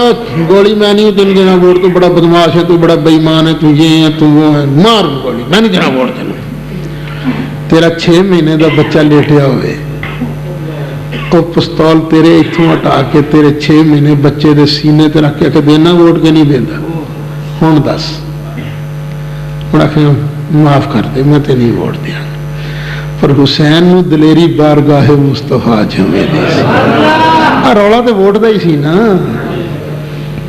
گولی میں نہیں تین دینا ووٹ تو بڑا بدماش ہے تو بڑا بےمان ہے تو یہ ہے تو وہ ہے مار گولی میں نہیں دینا ووٹ تین تیرا 6 مہینے کا بچہ لیٹیا ہوئے وہ پستول تیرے اتوں ہٹا کے تیرے 6 مہینے بچے دے سینے تے رکھ کے دینا ووٹ کے نہیں دینا ہوں دس ہوں آخ معاف کر دے میں تے نہیں ووٹ دیا پر حسین نو دلیری بارگاہ مصطفیٰ جمے دی رولا تو ووٹ دا ہی سی نا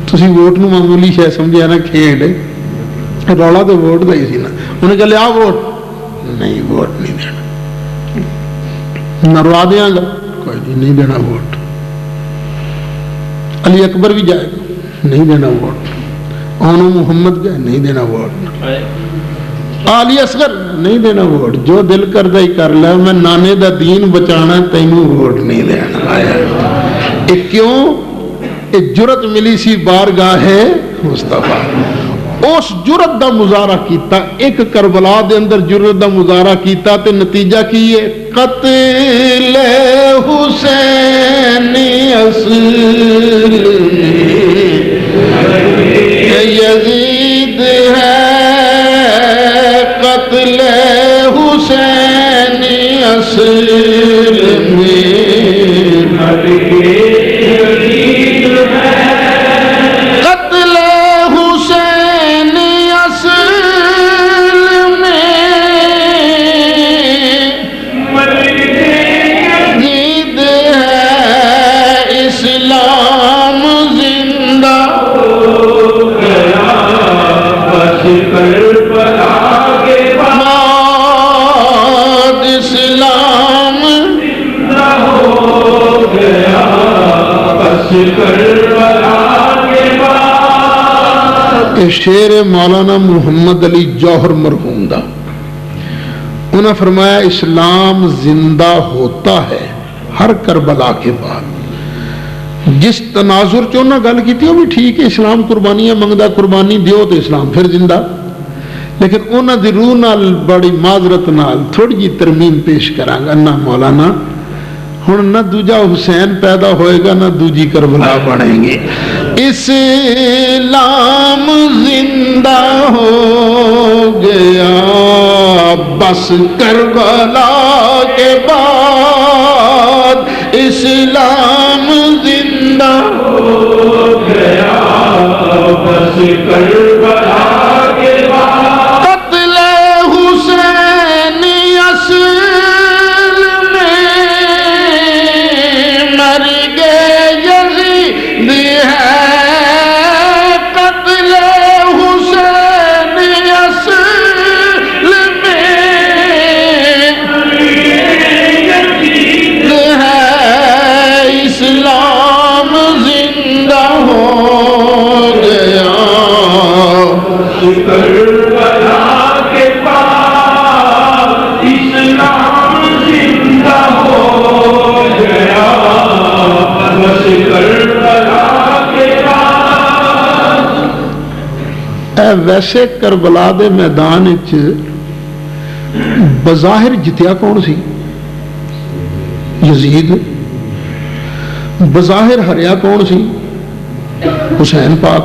تسی ووٹ نو معمولی شاید سمجھا نا کھیڈ رولا تو ووٹ دا ہی سی نا انہیں کہا لیا ووٹ نہیں ووٹ نہیں دینا نہ روا دیا گا کوئی نہیں دینا ووٹ علی اکبر بھی جائے گا نہیں دینا ووٹ اونو محمد گئے نہیں دینا ووٹ علی اصغر نہیں دینا ووٹ جو دل کردہ ہی کر لے میں نانے دا دین بچانا تینوں ووٹ نہیں دینا آیا ایک کیوں ایک جرت ملی سی بارگاہ مصطفیٰ اس جرت دا مظاہرہ کیتا، ایک کربلا دے اندر جرت دا مظاہرہ کیتا تے نتیجہ کی ہے قتل حسین اصل یزید ہے، قتل حسین اصل میں شعر مولانا محمد علی جوہر مرحوم دا، انہوں نے فرمایا اسلام زندہ ہوتا ہے ہر کربلا کے بعد۔ جس تناظر چ انہوں نے گل کی وہ بھی ٹھیک ہے، اسلام قربانیاں منگدا، قربانی دیو تو اسلام پھر زندہ، لیکن انہوں دی روح نال بڑی معذرت نال تھوڑی جی ترمیم پیش کراں گا نہ مولانا ہن نہ دوجا حسین پیدا ہوئے گا نہ دوجی کربلا بنیں گے۔ اسلام زندہ ہو گیا بس کربلا کے بعد، اسلام زندہ ہو گیا بس کربلا کے بعد، قتل حسین اصل میں مر گئے یزید ہے، قتل حسین اصل میں یزید ہے، اسلام زندہ ہو گیا کربلا کے بعد، اسلام زندہ ہو گیا بس کربلا کے بعد۔ اے ویسے کربلا دے میدان وچ بظاہر جتیا کون سی؟ یزید۔ بظاہر ہریا کون سی؟ حسین پاک۔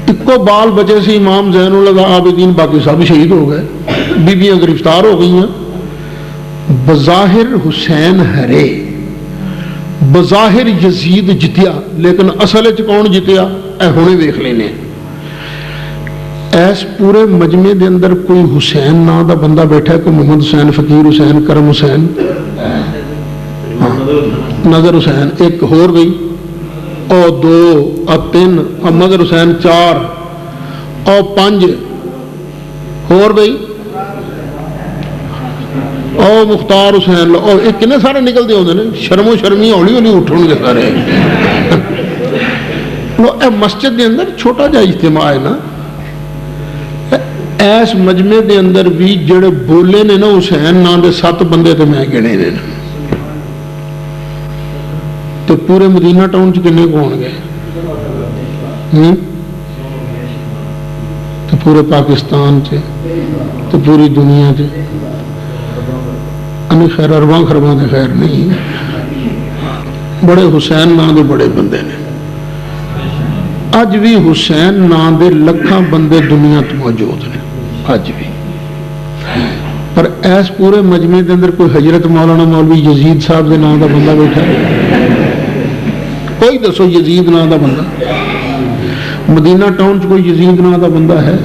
اکو بال بچے سی امام زین العابدین، باقی سب شہید ہو گئے، بیبیاں گرفتار ہو گئی ہیں۔ بظاہر حسین ہرے، بظاہر یزید جتیا، لیکن اصل وچ کون جتیا؟ اے ہونے ویکھ لینے۔ ایس پورے مجمع دے اندر کوئی حسین نام دا بندہ بیٹھا ہے؟ کوئی محمد حسین، فقیر حسین، کرم حسین، نظر حسین، ایک ہور گئی، او دو، او تین، او مظہر حسین، چار، او پانچ ہور گئی، او مختار حسین، او ایک کنے سارے نکلتے ہوتے ہیں، شرم و شرمی ہولی ہولی اٹھن گے سارے۔ اے مسجد دے اندر چھوٹا جا اجتماع ہے نا، ایس مجمع دے اندر بھی جڑے بولے نے نا حسین نام دے 7 بندے تو میں گنے نے، تو پورے مدینہ ٹاؤن چ کنے کون گئے؟ تو پورے پاکستان چ، تو پوری دنیا چ خیر ارباں خرباں دے خیر نہیں، بڑے حسین نام دے بڑے بندے نے۔ اج بھی حسین نام دے لکھاں بندے دنیا تو موجود نے اج بھی، پر ایس پورے مجمع دے اندر کوئی حضرت مولانا مولوی یزید صاحب دے نام دا بندہ بیٹھا ہے؟ کوئی دسو یزید نام دا بندہ؟ مدینہ ٹاؤن چ کوئی یزید نام دا بندہ ہے؟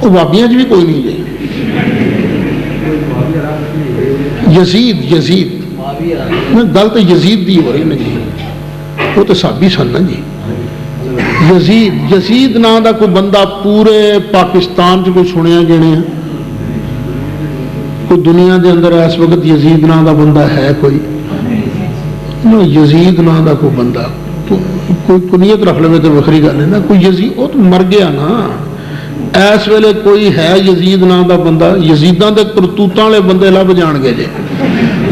وہ وابیاں چ بھی کوئی نہیں ہے۔ یزید گل تو یزید دی ہو رہی نا جی، وہ تو صحابی سن نا جی۔ یزید نام دا کوئی بندہ پورے پاکستان چ کوئی سنیا گنے؟ کوئی دنیا دے اندر اس وقت یزید نام دا بندہ ہے کوئی؟ یزید نام دا کوئی بندہ کوئی کنیت رکھ لے تو وکری گل ہے نا، کوئی یزید وہ تو مر گیا نا۔ اس ویلے کوئی ہے یزید نام دا بندہ؟ یزیداں دے کرتوتاں والے بندے لب جان گے جے،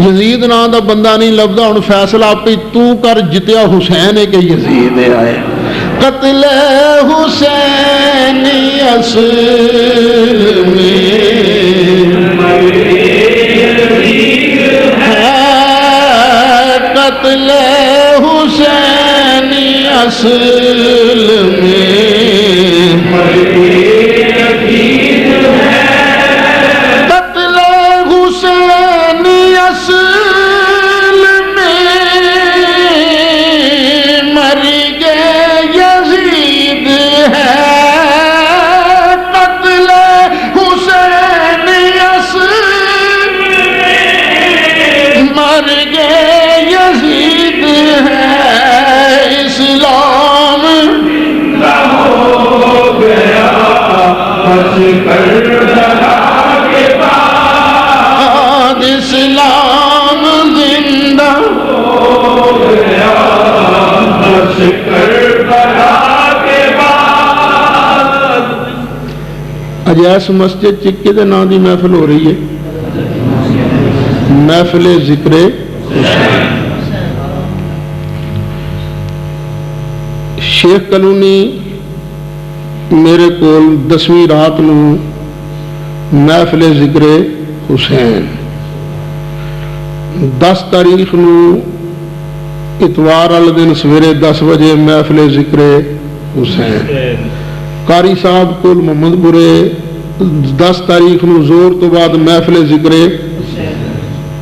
یزید نام دا بندہ نہیں لبدا۔ ہن فیصلہ آپ تو کر، جتیا حسین ہے کہ یزید ہے آئے؟ قتل حسین اصل میں قتل حسین اصل میں قتل حسین اصل میں مر گئے یزید ہے قتل حسین اصل میں مر گئے یزید ہے اسلام ہو گیا کربلا کے بعد اسلام زندہ ہو گیا کربلا کے بعد. اج اس مسجد چ کدے نام دی محفل ہو رہی ہے؟ محفل ذکر حسین. شیخ کلونی میرے کول 10ویں رات نو محفل ذکر حسین 10 تاریخ نو اتوار والے دن سویرے 10 بجے محفل ذکر حسین. قاری صاحب کول محمد پورے 10 تاریخ نو زور تو بعد محفل ذکر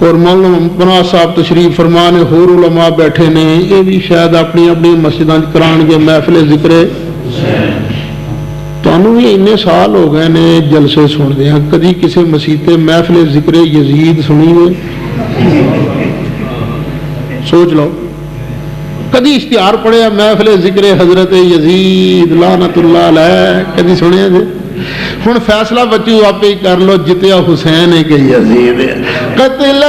اور مولانا پناہ صاحب تشریف فرما نے ہور علماء بیٹھے نے یہ بھی شاید اپنی اپنی مسجداں کران گے محفل ذکر. تانوں بھی اتنے سال ہو گئے نے جلسے سنتے ہیں کدی کسی مسیح محفل ذکر یزید سنی ہوئے؟ سوچ لو کدی اشتہار پڑھیا محفل ذکر حضرت یزید لعنت اللہ علیہ کدی سنیا جی؟ ہوں فیصلہ بچو آپ ہی کر لو جتیا حسین ہے کہ یزید ہے. قتل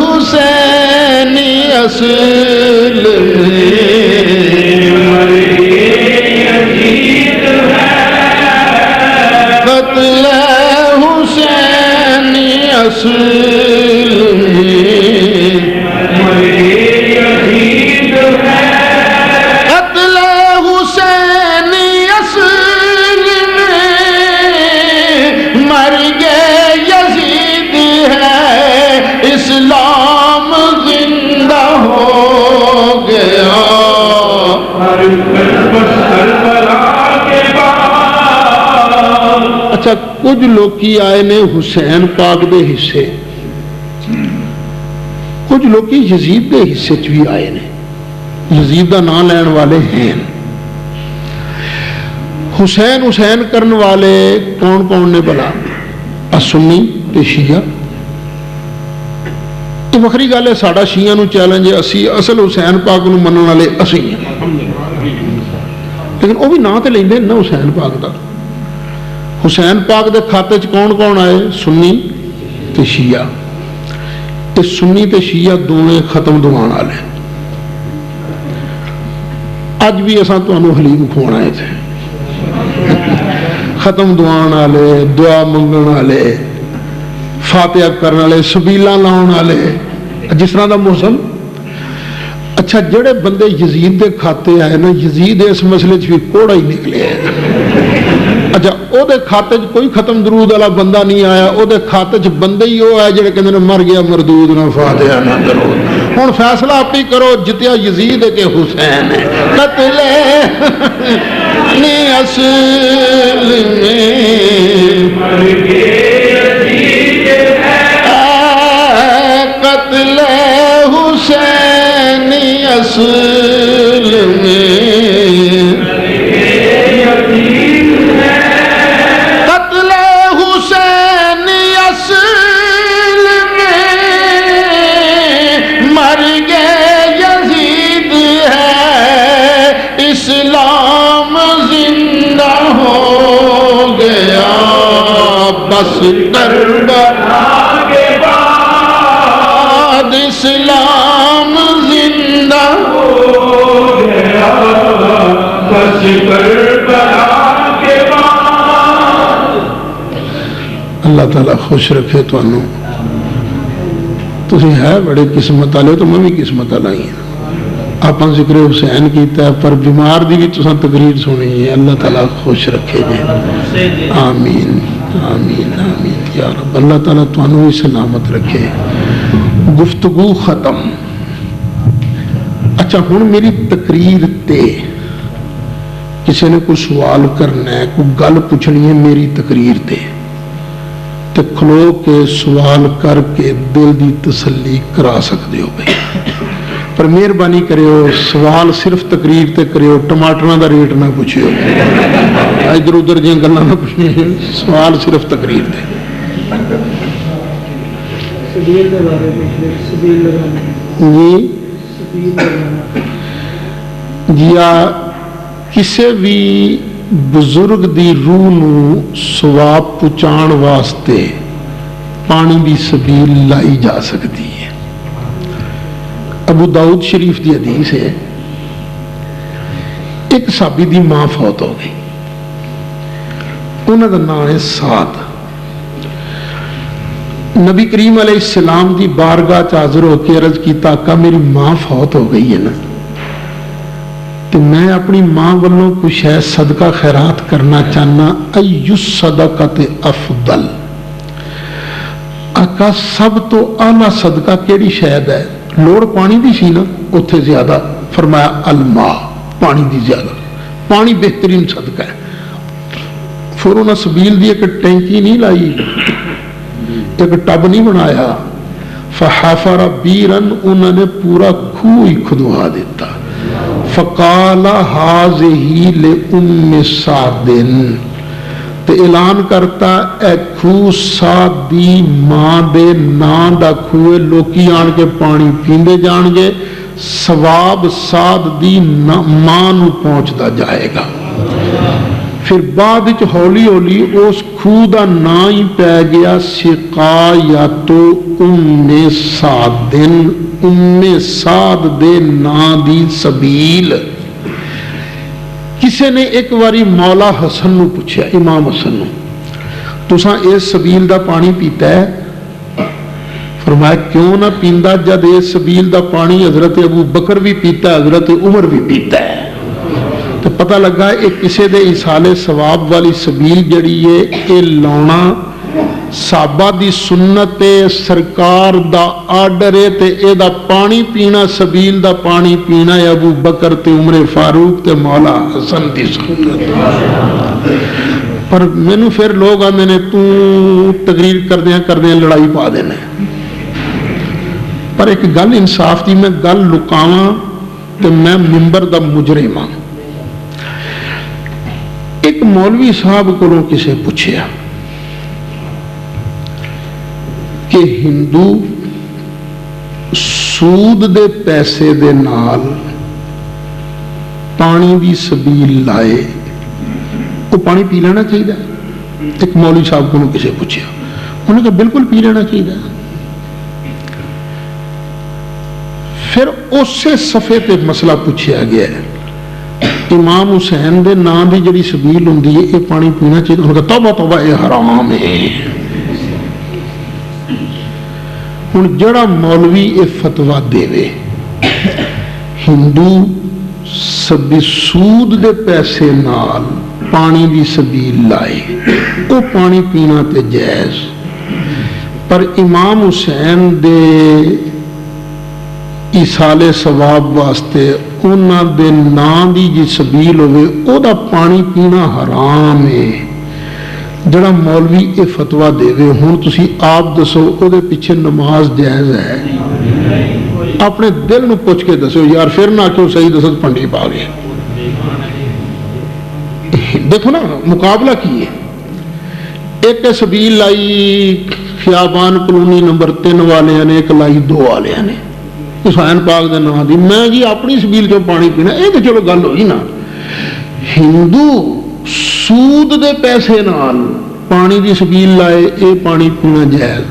حسین اصل قتل حسین اصل قتل حسین اصل مر گئے یزید ہے اسلام زندہ ہو گیا. اچھا کچھ لوکی آئے نے حسین پاک دے حصے کچھ لوکی یزید دے حصے چ بھی آئے نے یزید دا نام لین والے ہیں. حسین حسین کرن والے کون کون نے بلا سنی تے شیعہ. یہ وکری گل ہے ساڈا شیعہ نو چیلنج ہے اسی اصل حسین پاک نو منن والے اسی ہیں لیکن وہ بھی نام تے لیندے نا حسین پاک دا. حسین پاک دے کھاتے چ کون کون آئے؟ سنی تے شیعہ. تے سنی تے شیعہ دونوں ختم دوان والے. اج بھی اساں تانوں حلیم کھوانا آئے تھے ختم دوان والے دعا منگن والے فاتحہ کرنے والے سبیلاں لاؤن والے جس طرح دا موسم. اچھا جڑے بندے یزید دے کھاتے آئے نا یزید اس مسئلے چ بھی کوڑا ہی نکلے. اچھا او دے کھاتے چ کوئی ختم درود والا بندہ نہیں آیا او دے کھاتے چ بندے ہی وہ آئے جڑے کہندے نے مر گیا مردود نہ فاتحہ نہ درود. ہن فیصلہ آپ ہی کرو جتیا یزید ہے کہ حسین ہے. قتل اصل میں قتل حسین اصل میں قتل حسین اصل میں مر گئے یزید ہے اسلام زندہ ہو گیا بس کربلا کے بعد اسلام زندہ ہو گیا بس کربلا کے بعد. اللہ تعالیٰ خوش رکھے تھی ہے بڑے قسمت والے تو میں بھی قسمت والا ہی ہوں. آپ ذکر حسین کیتا ہے پر بیمار دی بھی تساں تقریر سنی ہے. اللہ تعالیٰ خوش رکھے جی. آمین آمین آمین یا رب. اللہ تعالیٰ تانوں بھی سلامت رکھے. گفتگو ختم. اچھا ہن میری تقریر تے کسی نے کوئی سوال کرنا ہے, کوئی گل پوچھنی ہے میری تقریر تے تو کھلو کے سوال کر کے دل دی تسلی کرا سکتے ہو بھائی. پر مہربانی کریو سوال صرف تقریر تے کریو, ٹماٹراں دا ریٹ نہ پوچھو, ادھر ادھر جی گلاں نہ پوچھنی, سوال صرف تقریر تے. جی یا کسی بھی بزرگ دی روح نو ثواب پہنچان واسطے پانی دی سبیل لائی جا سکتی ہے. ابو داؤد شریف دی حدیث ہے, ایک صحابی دی ماں فوت ہو گئی, انہوں کا نام ہے سعد. نبی کریم علیہ السلام دی بارگاہ چ حاضر ہو کے عرض کیتا آقا میری ماں فوت ہو گئی ہے نا, تو میں اپنی ماں والوں کچھ ہے صدقہ خیرات کرنا چاہنا, ایو صدقۃ افضل, آقا سب تو اعلیٰ صدقہ کیڑی شاید ہے؟ لوڑ پانی دی سی نا اتنے زیادہ, فرمایا الماء, پانی دی زیادہ, پانی بہترین صدقہ ہے. پھر انہیں سبیل دی ایک ٹینکی نہیں لائی, ایک ٹب نہیں بنایا, فحفر بیرن, انہوں نے پورا کھوہ ہی کھدوا دیتا. فقال ہذہ لأم سعد, تے اعلان کرتا اے کھوہ سعد دی ماں دے نام دا کھوہ, لوکی آن کے پانی پیندے جان گے, ثواب سعد دی ماں نو پہنچتا جائے گا. پھر بعد وچ ہولی ہولی اس کھوہ دا نام ہی پی گیا سقایۃ ام سعد, ام سعد دے نام دی سبیل. کسی نے ایک باری مولا حسن نو پوچھا, امام حسن نو, تساں اس سبیل دا پانی پیتا ہے؟ فرمایا کیوں نہ پیندا جد اس سبیل دا پانی حضرت ابو بکر بھی پیتا ہے, حضرت عمر بھی پیتا ہے. تو پتہ لگا ایک کسی دے ایصال ثواب والی سبیل جڑی ہے یہ لاؤنا صحابہ دی سنت سرکار دا آرڈر ہے, تے اے دا پانی پینا سبیل دا پانی پینا ہے ابو بکر تے عمر فاروق تے مولا حسن دی سنت. پر مینوں پھر لوگ آندے نے تو تقریر کردیاں لڑائی پا دینا. پر ایک گل انصاف دی, میں گل لکاواں تے میں ممبر دا مجرم ہاں. ایک مولوی صاحب کو کسے پوچھیا کہ ہندو سود دے پیسے دے نال پانی دی سبیل لائے, وہ پانی پی لینا چاہیے؟ ایک مولوی صاحب کو کسے پوچھیا, انہوں نے کہا بالکل پی لینا چاہیے. پھر اسی صفحے تے مسئلہ پوچھا گیا ہے, امام حسین دے نام دی جڑی سبیل ہوندی ہے یہ پانی پینا چاہیے؟ انہوں نے کہا توبہ توبہ یہ حرام ہے. ہن جڑا مولوی یہ فتویٰ دے ہندو سود دے پیسے نال پانی دی سبیل لائے, وہ پانی پینا تے جائز, پر امام حسین دے ایصال ثواب واسطے انہاں دے نام دی جی سبیل ہوئے او دا پانی پینا حرام ہے. جڑا مولوی یہ فتویٰ دے ہوں تسی آپ دسو او دے پیچھے نماز جائز ہے؟ اپنے دل نو پوچھ کے دسو یار, پھر نہ کیوں صحیح دسد پنڈی پا گئے. دیکھو نا مقابلہ کی ہے, ایک سبیل لائی خیابان کلونی نمبر 3 والے نے, ایک لائی 2 والے نے, حسین پاک دے نام دی. میں جی اپنی سبیل چوں پانی پینا, یہ تو چلو گل ہوئی نا. ہندو سود دے پیسے نال پانی دی سبیل لائے, اے پانی پینا جائز.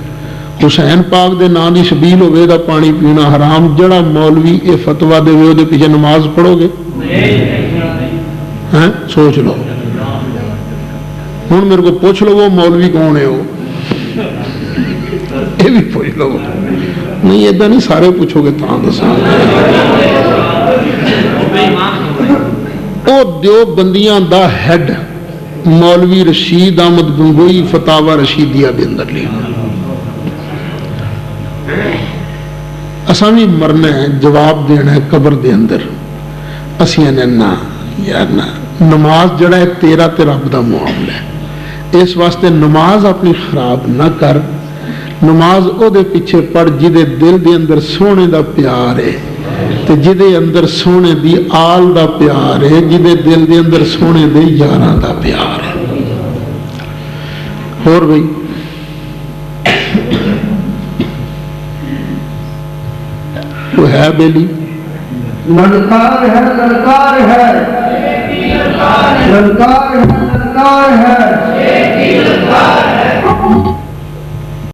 حسین پاک دے نام دی سبیل ہوئے دا پانی پینا حرام. جڑا مولوی اے فتویٰ دے ہوئے دے پیچھے نماز پڑھو گے؟ ہیں سوچ لو. ہوں میرے کو پوچھ لو وہ مولوی کون ہے, وہ یہ بھی پوچھ لو. نہیں ایسا نہیں, سارے پوچھو گے تو دساں. وہ دیوبندیاں دا ہیڈ مولوی رشید احمد گنگوئی فتاوا رشیدیہ دے اندر لکھا اساں بھی مرنا ہے جواب دینا ہے قبر دے اندر اسی نے نا یار نا نماز جڑا ہے تیرا تے رب دا معاملہ ہے اس واسطے نماز اپنی خراب نہ کر نماز او دے پیچھے پڑھ جدے دل دے اندر سونے دا پیار ہے تے جدے اندر سونے دی آل دا پیار ہے جدے دل دے اندر سونے دے یاراں دا پیار ہے اور بھئی وہ ہے بیلی للکار ہے للکار ہے للکار ہے للکار ہے